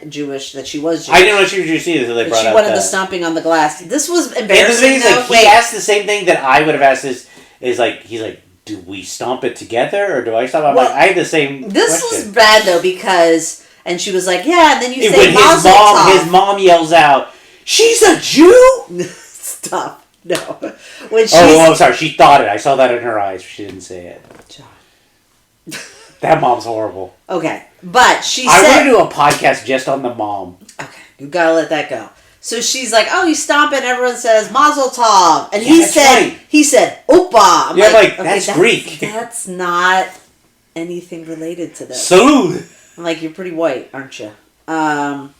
Jewish, that she was Jewish. I didn't know she was Jewish either until they brought up she wanted the stomping on the glass. This was embarrassing, and the thing is, he asked the same thing that I would have asked is like, he's like, do we stomp it together or do I stomp it? Like, I had the same This question. was bad, though, because... And she was like, yeah, and then you say when his mom yells out, she's a Jew? Stop. No. When I'm sorry. She thought it. I saw that in her eyes. She didn't say it. John. That mom's horrible. Okay. But she said... I want to do a podcast just on the mom. Okay. You gotta let that go. So she's like, oh, you stomp it, and everyone says, Mazel Tov. And he said, Opa. I'm like, that's Greek. That's not anything related to this. Salud. I'm like, you're pretty white, aren't you? Yeah.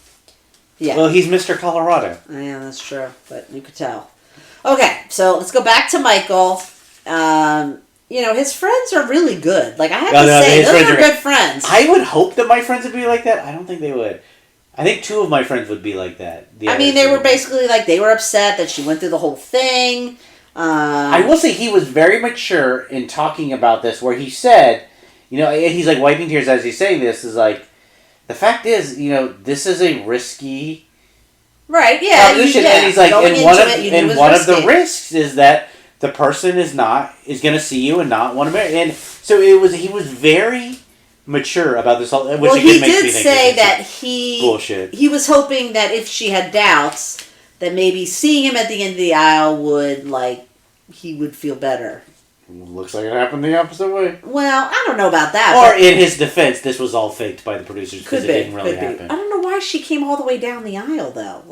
Well, he's Mr. Colorado. Yeah, that's true. But you could tell. Okay, so let's go back to Michael. His friends are really good. Like, I have to say, those are good friends. I would hope that my friends would be like that. I don't think they would. I think 2 of my friends would be like that. They were basically like, they were upset that she went through the whole thing. I will say he was very mature in talking about this, where he said, he's like wiping tears as he's saying this, is like, the fact is, this is a risky... Right, yeah. And he's like, and one of the risks is that the person is going to see you and not want to marry. And so he was very mature about this whole. Which well, again he makes did me think say that bullshit. He was hoping that if she had doubts, that maybe seeing him at the end of the aisle would he would feel better. Looks like it happened the opposite way. Well, I don't know about that. Or in his defense, this was all faked by the producers because it didn't really happen. I don't know why she came all the way down the aisle, though.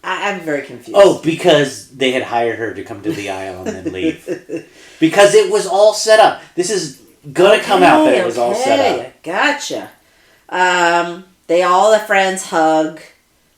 I'm very confused. Oh, because they had hired her to come to the aisle and then leave. Because it was all set up. This is going to come out that it was all set up. Gotcha. The friends hug.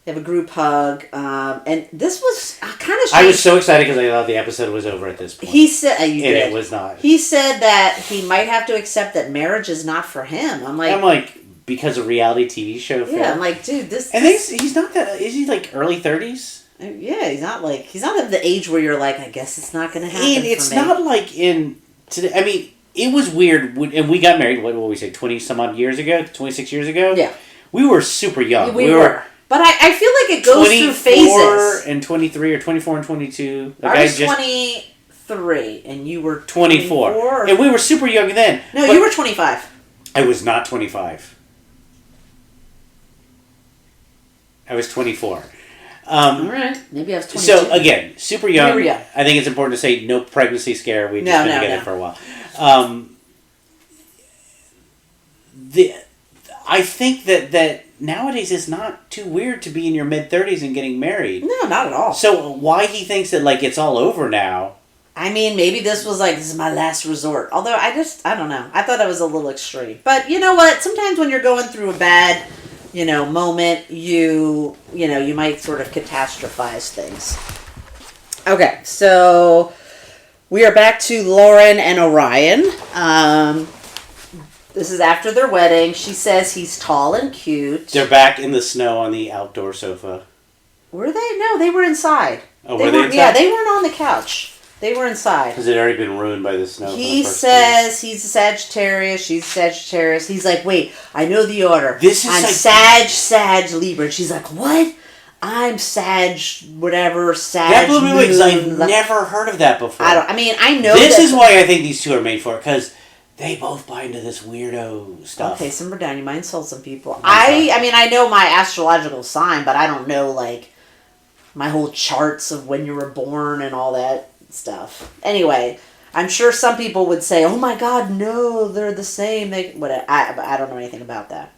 They have a group hug, and this was kind of strange. I was so excited because I thought the episode was over at this point. He said, it was not. He said that he might have to accept that marriage is not for him. I'm like, because of reality TV show. Yeah, I'm like, dude, this. And he's not that. Is he like early 30s? Yeah, he's not at the age where you're like, I guess it's not going to happen. And it's not like in today. I mean, it was weird, and we got married. What we say, 20 some odd years ago, 26 years ago. Yeah, we were super young. We were. But I feel like it goes through phases. 24 and 23, or 24 and 22. I was 23, and you were 24. And we were super young then. No, you were 25. I was not 25. I was 24. All right. Maybe I was 22. So, again, super young. We were young. I think it's important to say no pregnancy scare. We've just been together for a while. I think that nowadays it's not too weird to be in your mid-30s and getting married. No, not at all. So why he thinks that it's all over now? I mean, maybe this was this is my last resort. Although I don't know. I thought it was a little extreme. But you know what? Sometimes when you're going through a bad, moment, you might sort of catastrophize things. Okay, so we are back to Lauren and Orion. This is after their wedding. She says he's tall and cute. They're back in the snow on the outdoor sofa. Were they? No, they were inside. Oh, were they inside? Yeah, they weren't on the couch. They were inside. Because it had already been ruined by the snow. He says he's a Sagittarius. She's a Sagittarius. He's like, wait, I know the order. I'm Sag, Libra. And she's like, what? I'm Sag, whatever, Sag. That blew me away because I've never heard of that before. I know this is why I think these two are made for it, because they both buy into this weirdo stuff. Okay, simmer down. You might insult some people. I know my astrological sign, but I don't know, my whole charts of when you were born and all that stuff. Anyway, I'm sure some people would say, oh my God, no, they're the same. I don't know anything about that.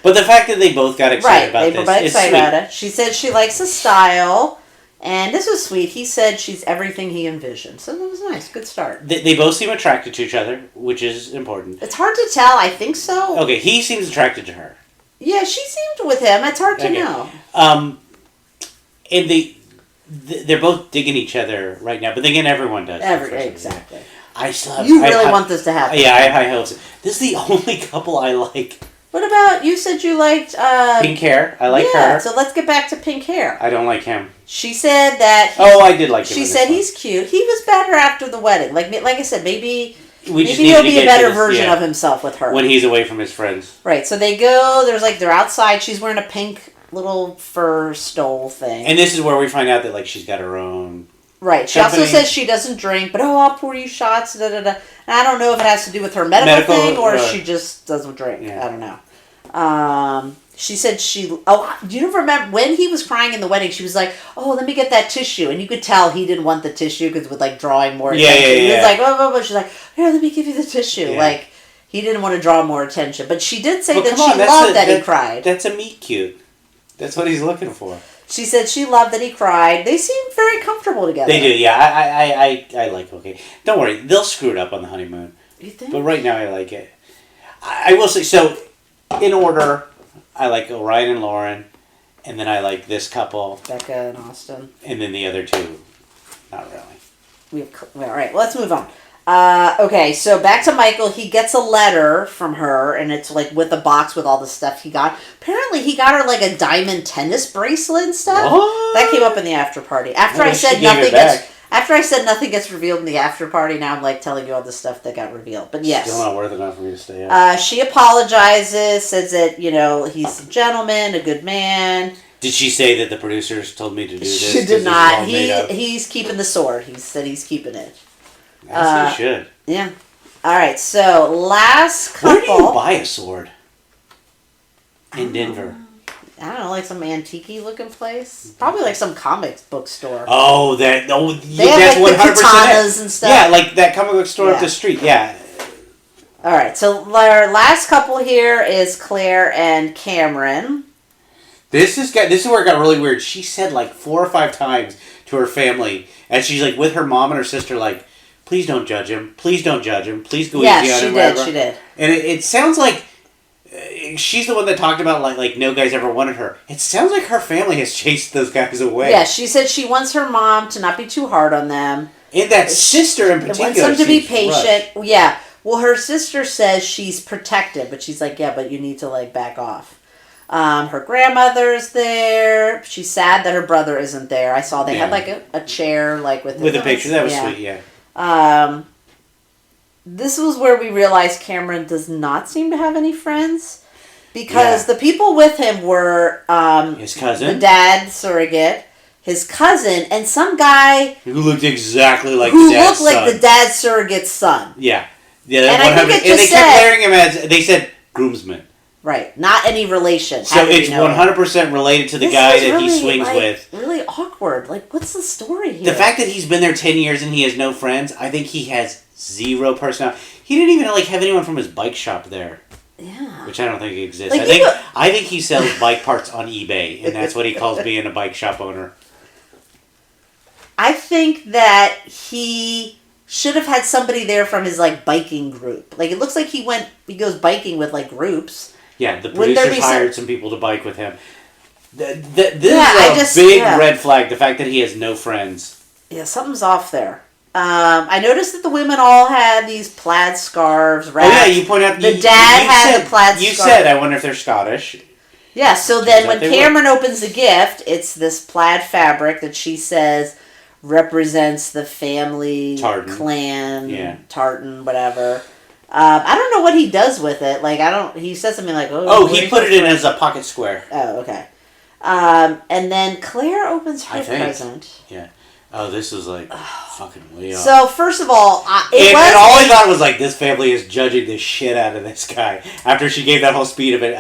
But the fact that they both got excited about this, they were both excited about it. She said she likes his style. And this was sweet. He said she's everything he envisioned. So that was nice. Good start. They both seem attracted to each other, which is important. It's hard to tell. I think so. Okay, he seems attracted to her. Yeah, she seemed with him. It's hard to know. And they're both digging each other right now. But again, everyone does. Exactly. I still have... You really want this to happen. Yeah, I have high hopes. This is the only couple I like. What about, you said you liked... Pink hair. I like her. So let's get back to pink hair. I don't like him. She said that... I did like him. She said he's cute. He was better after the wedding. Like I said, maybe he'll be a better version of himself with her. When he's away from his friends. Right. So they go, they're outside. She's wearing a pink little fur stole thing. And this is where we find out that, she's got her own... Right. She also says she doesn't drink, but I'll pour you shots, And I don't know if it has to do with her medical thing or she just doesn't drink. Yeah. I don't know. She said do you remember when he was crying in the wedding? She was like, "Oh, let me get that tissue," and you could tell he didn't want the tissue because with drawing more attention. He was like, "Oh." She's like, "Here, let me give you the tissue." Yeah. He didn't want to draw more attention, but she did say that she loved that he cried. That's a meet cute. That's what he's looking for. She said she loved that he cried. They seem very comfortable together. They do, yeah. I like okay. Don't worry, they'll screw it up on the honeymoon. You think? But right now, I like it. I will say so. In order, I like Orion and Lauren, and then I like this couple, Becca and Austin, and then the other two, not really. All right, well, let's move on. Okay, so back to Michael. He gets a letter from her, and it's with a box with all the stuff he got. Apparently, he got her a diamond tennis bracelet and stuff. What? That came up in the after party. After I said nothing gets revealed in the after party, now I'm telling you all the stuff that got revealed. But yes, still not worth enough for me to stay up. She apologizes, says that he's a gentleman, a good man. Did she say that the producers told me to do this? She did not. He's keeping the sword. He said he's keeping it. As he should. Yeah. All right. So last couple. Where do you buy a sword? In Denver. I don't know, like some antique-y looking place. Probably like some comic book store. Oh, that's have, like, 100%. The katanas and stuff. Yeah, like that comic book store up the street. Yeah. All right. So our last couple here is Claire and Cameron. This is where it got really weird. She said like 4 or 5 times to her family, and she's like with her mom and her sister, like, "Please don't judge him. Please don't judge him. Please go easy on him." Yeah, she did. And it sounds like she's the one that talked about like no guys ever wanted her. It sounds like her family has chased those guys away. Yeah, she said she wants her mom to not be too hard on them. And that sister in particular wants them to be patient. Rushed. Yeah. Well, her sister says she's protective, but she's like, yeah, but you need to like back off. Her grandmother's there. She's sad that her brother isn't there. I saw they had like a chair like with a picture. That was sweet. Yeah. This was where we realized Cameron does not seem to have any friends because the people with him were his cousin, the dad surrogate, his cousin, and some guy who looked exactly like the dad's surrogate's son. Yeah. Yeah, and I think and they kept clearing him as they said groomsman. Right, not any relation. So it's 100% related to the guy that he swings with. Really awkward. Like, what's the story here? The fact that he's been there 10 years and he has no friends, I think he has zero personality. He didn't even like have anyone from his bike shop there. Yeah. Which I don't think exists. Like, I think he sells bike parts on eBay, and that's what he calls being a bike shop owner. I think that he should have had somebody there from his like biking group. Like, it looks like he goes biking with like groups. Yeah, the producers hired some people to bike with him. This is a big red flag, the fact that he has no friends. Yeah, something's off there. I noticed that the women all had these plaid scarves wrapped. Oh, yeah, you point out... The dad had the plaid scarf. You said, I wonder if they're Scottish. Yeah, so then when Cameron opens the gift, it's this plaid fabric that she says represents the family, clan, tartan, whatever. I don't know what he does with it. Like, he says something like, he put it in as a pocket square. Oh, okay. And then Claire opens her present. Yeah. Oh, this is like fucking way off. So, first of all, all I thought was like, this family is judging the shit out of this guy after she gave that whole speech of it.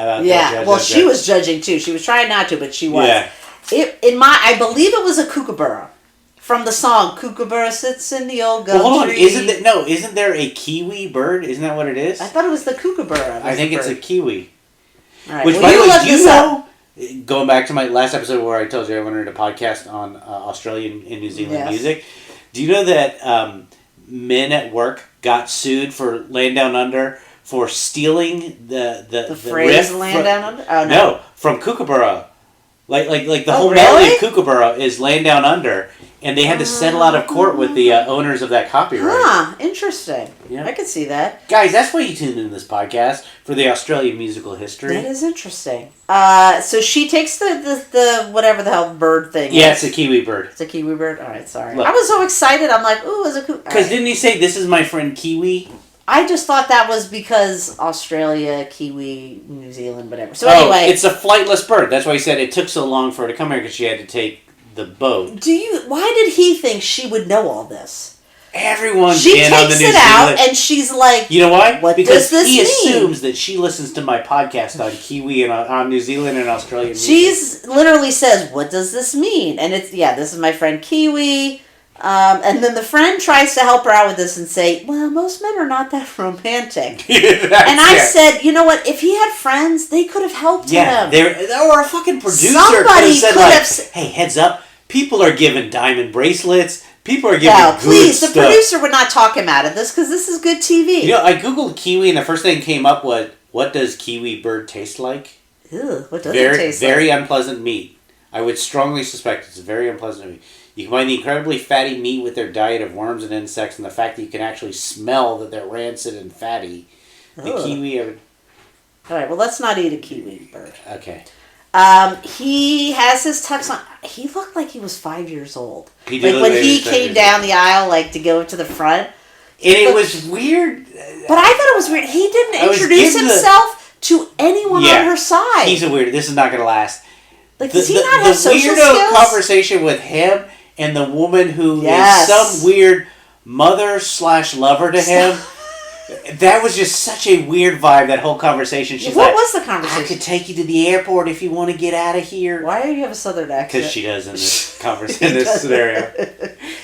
She was judging too. She was trying not to, but she was. Yeah. I believe it was a kookaburra. From the song, Kookaburra sits in the old gum tree. Isn't there a kiwi bird? Isn't that what it is? I thought it was the kookaburra. I think it's a kiwi. All right. Which, by the way, do you know, going back to my last episode where I told you I wanted to podcast on Australian and New Zealand music, do you know that men at work got sued for Land Down Under for stealing the phrase riff Land Down Under? Oh, no, from Kookaburra. Like the whole melody of Kookaburra is Land Down Under, and they had to settle out of court with the owners of that copyright. Huh, interesting. Yeah. I could see that. Guys, that's why you tuned in this podcast, for the Australian musical history. That is interesting. So she takes the whatever the hell bird thing is. Yeah, it's a kiwi bird. It's a kiwi bird? Alright, sorry. Look, I was so excited, I'm like, ooh, it's a kiwi. Because didn't he say, this is my friend Kiwi? I just thought that was because Australia, Kiwi, New Zealand, whatever. So anyway, it's a flightless bird. That's why he said it took so long for her to come here because she had to take the boat. Why did he think she would know all this? Everyone's she in on the New Zealand. She takes it out and she's like, you know why? What because does this he mean? assumes that she listens to my podcast on Kiwi and on New Zealand and Australian music. She's literally says, what does this mean? And it's, this is my friend Kiwi. And then the friend tries to help her out with this and say, well, most men are not that romantic. And I said, you know what? If he had friends, they could have helped him. Or a fucking producer Somebody could have said, hey, heads up, people are giving diamond bracelets. People are giving good stuff. The producer would not talk him out of this because this is good TV. You know, I Googled kiwi and the first thing came up was, what does kiwi bird taste like? Ew, what does it taste like? Very unpleasant meat. I would strongly suspect it's very unpleasant meat. You combine the incredibly fatty meat with their diet of worms and insects and the fact that you can actually smell that they're rancid and fatty. The kiwi... All right, well, let's not eat a kiwi bird. Okay. He has his tux on. He looked like he was 5 years old. He did when he came down the aisle, to go to the front. And it was weird. But I thought it was weird. He didn't introduce himself to anyone on her side. He's a weird... This is not going to last. Like, does he not have social weirdo skills? Conversation with him and the woman who Yes. is some weird mother/lover to him. That was just such a weird vibe, that whole conversation. She's what like, was the conversation? I could take you to the airport if you want to get out of here. Why do you have a southern accent? Because she does in this in this scenario.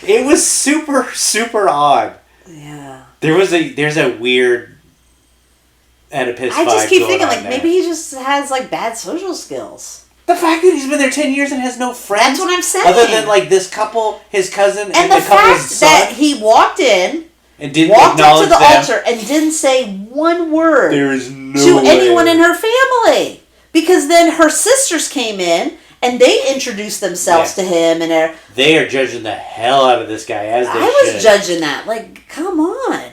It was super, super odd. Yeah. There's a weird Oedipus vibe. I just keep going thinking, on like, there. maybe he just has, like, bad social skills. The fact that he's been there 10 years and has no friends. That's what I'm saying. Other than, like, this couple, his cousin, And the the couple's fact son. that he walked in, And didn't walked up to acknowledge the them. altar, and didn't say one word There is no to way. anyone in her family. Because then her sisters came in, and they introduced themselves to him, and they are judging the hell out of this guy, as they I was should. judging that. Like, come on.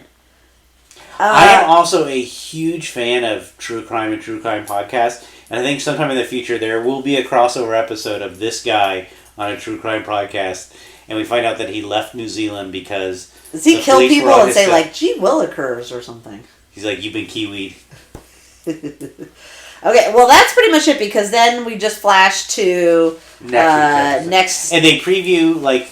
I am also a huge fan of true crime and true crime podcasts, and I think sometime in the future there will be a crossover episode of this guy on a true crime podcast, and we find out that he left New Zealand because Does he the kill police were people on and his say, trail. like, gee willikers or something? He's like, you've been kiwied. Okay, well, that's pretty much it, because then we just flash to next. And they preview, like,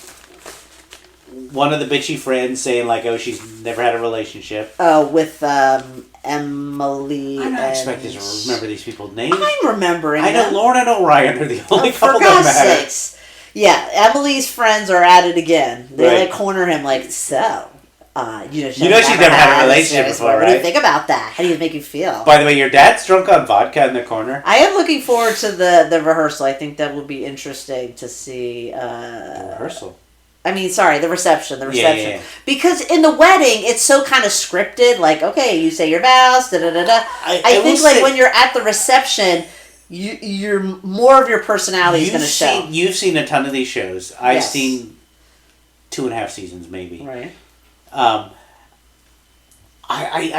one of the bitchy friends saying, like, oh, she's never had a relationship. With Emily. I'm not expected to remember these people's names. I'm remembering. I know them. Lauren and Orion are the only For couple that God's matter. sakes. Yeah, Emily's friends are at it again. They Right. like corner him like, so, she's she's never had a relationship before, What do you right? think about that? How do you make you feel? By the way, your dad's drunk on vodka in the corner. I am looking forward to the rehearsal. I think that will be interesting to see. The rehearsal. I mean, sorry, the reception. Yeah. Because in the wedding, it's so kind of scripted. Like, okay, you say your vows, da-da-da-da. I think, will like, say- when you're at the reception, you're more of your personality is going to show. You've seen a ton of these shows. I've Yes. seen 2.5 seasons, maybe. Right. I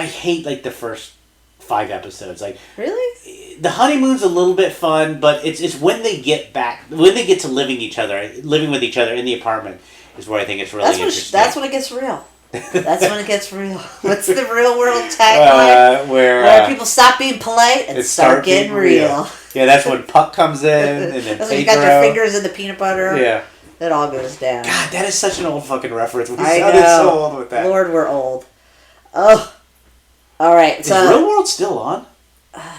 hate, like, the first 5 episodes. Like, Really? the honeymoon's a little bit fun, but it's when they get to living with each other in the apartment is where I think it's really interesting. That's when it gets real. That's when it gets real. What's the real world tagline? Where people stop being polite and start getting real. Yeah, that's when Puck comes in, and then That's when you got your Pedro. fingers in the peanut butter. Yeah. It all goes down. God, that is such an old fucking reference. We I sounded know. so old with that. Lord, we're old. Oh. All right. Is So Real World still on? I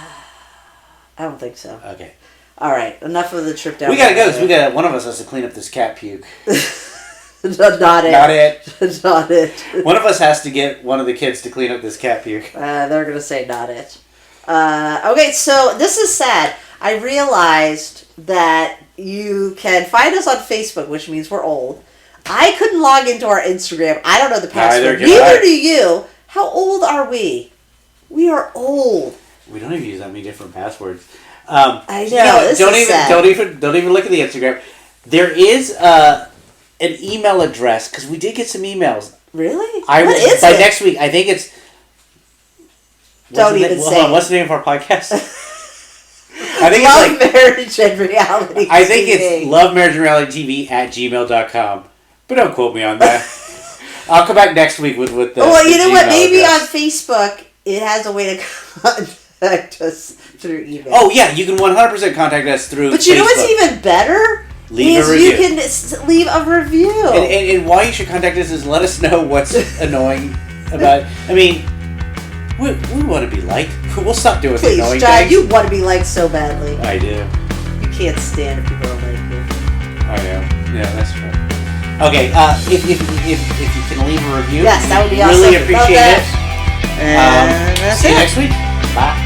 don't think so. Okay. All right. Enough of the trip down. We gotta go because one of us has to clean up this cat puke. Not it. Not it. Not it. One of us has to get one of the kids to clean up this cat puke. They're gonna say not it. Okay, so this is sad. I realized that you can find us on Facebook, which means we're old. I couldn't log into our Instagram. I don't know the password. Neither do you. How old are we? We are old. We don't even use that many different passwords. I know. This don't is even sad. don't even look at the Instagram. There is an email address because we did get some emails. Really? What is by it? next week? I think it's. Don't even say. Hold on, what's the name of our podcast? I think Love, it's like Marriage, and Reality I think TV. it's lovemarriageandrealitytv@gmail.com. But don't quote me on that. I'll come back next week with the. Well, you the know what? Gmail Maybe address. on Facebook it has a way to contact us through email. Oh yeah, you can 100% contact us through. But you know what's Facebook. even better? Leave is a review. you can leave a review. And why you should contact us is let us know what's annoying about it. I mean, we want to be liked. We'll stop doing the Please, annoying John, things. you want to be liked so badly. I do. You can't stand if people don't like you. I know. Yeah, that's true. Okay, if you can leave a review, Yes, that would be really awesome. appreciate Love it. that. And that's See you it. next week. Bye.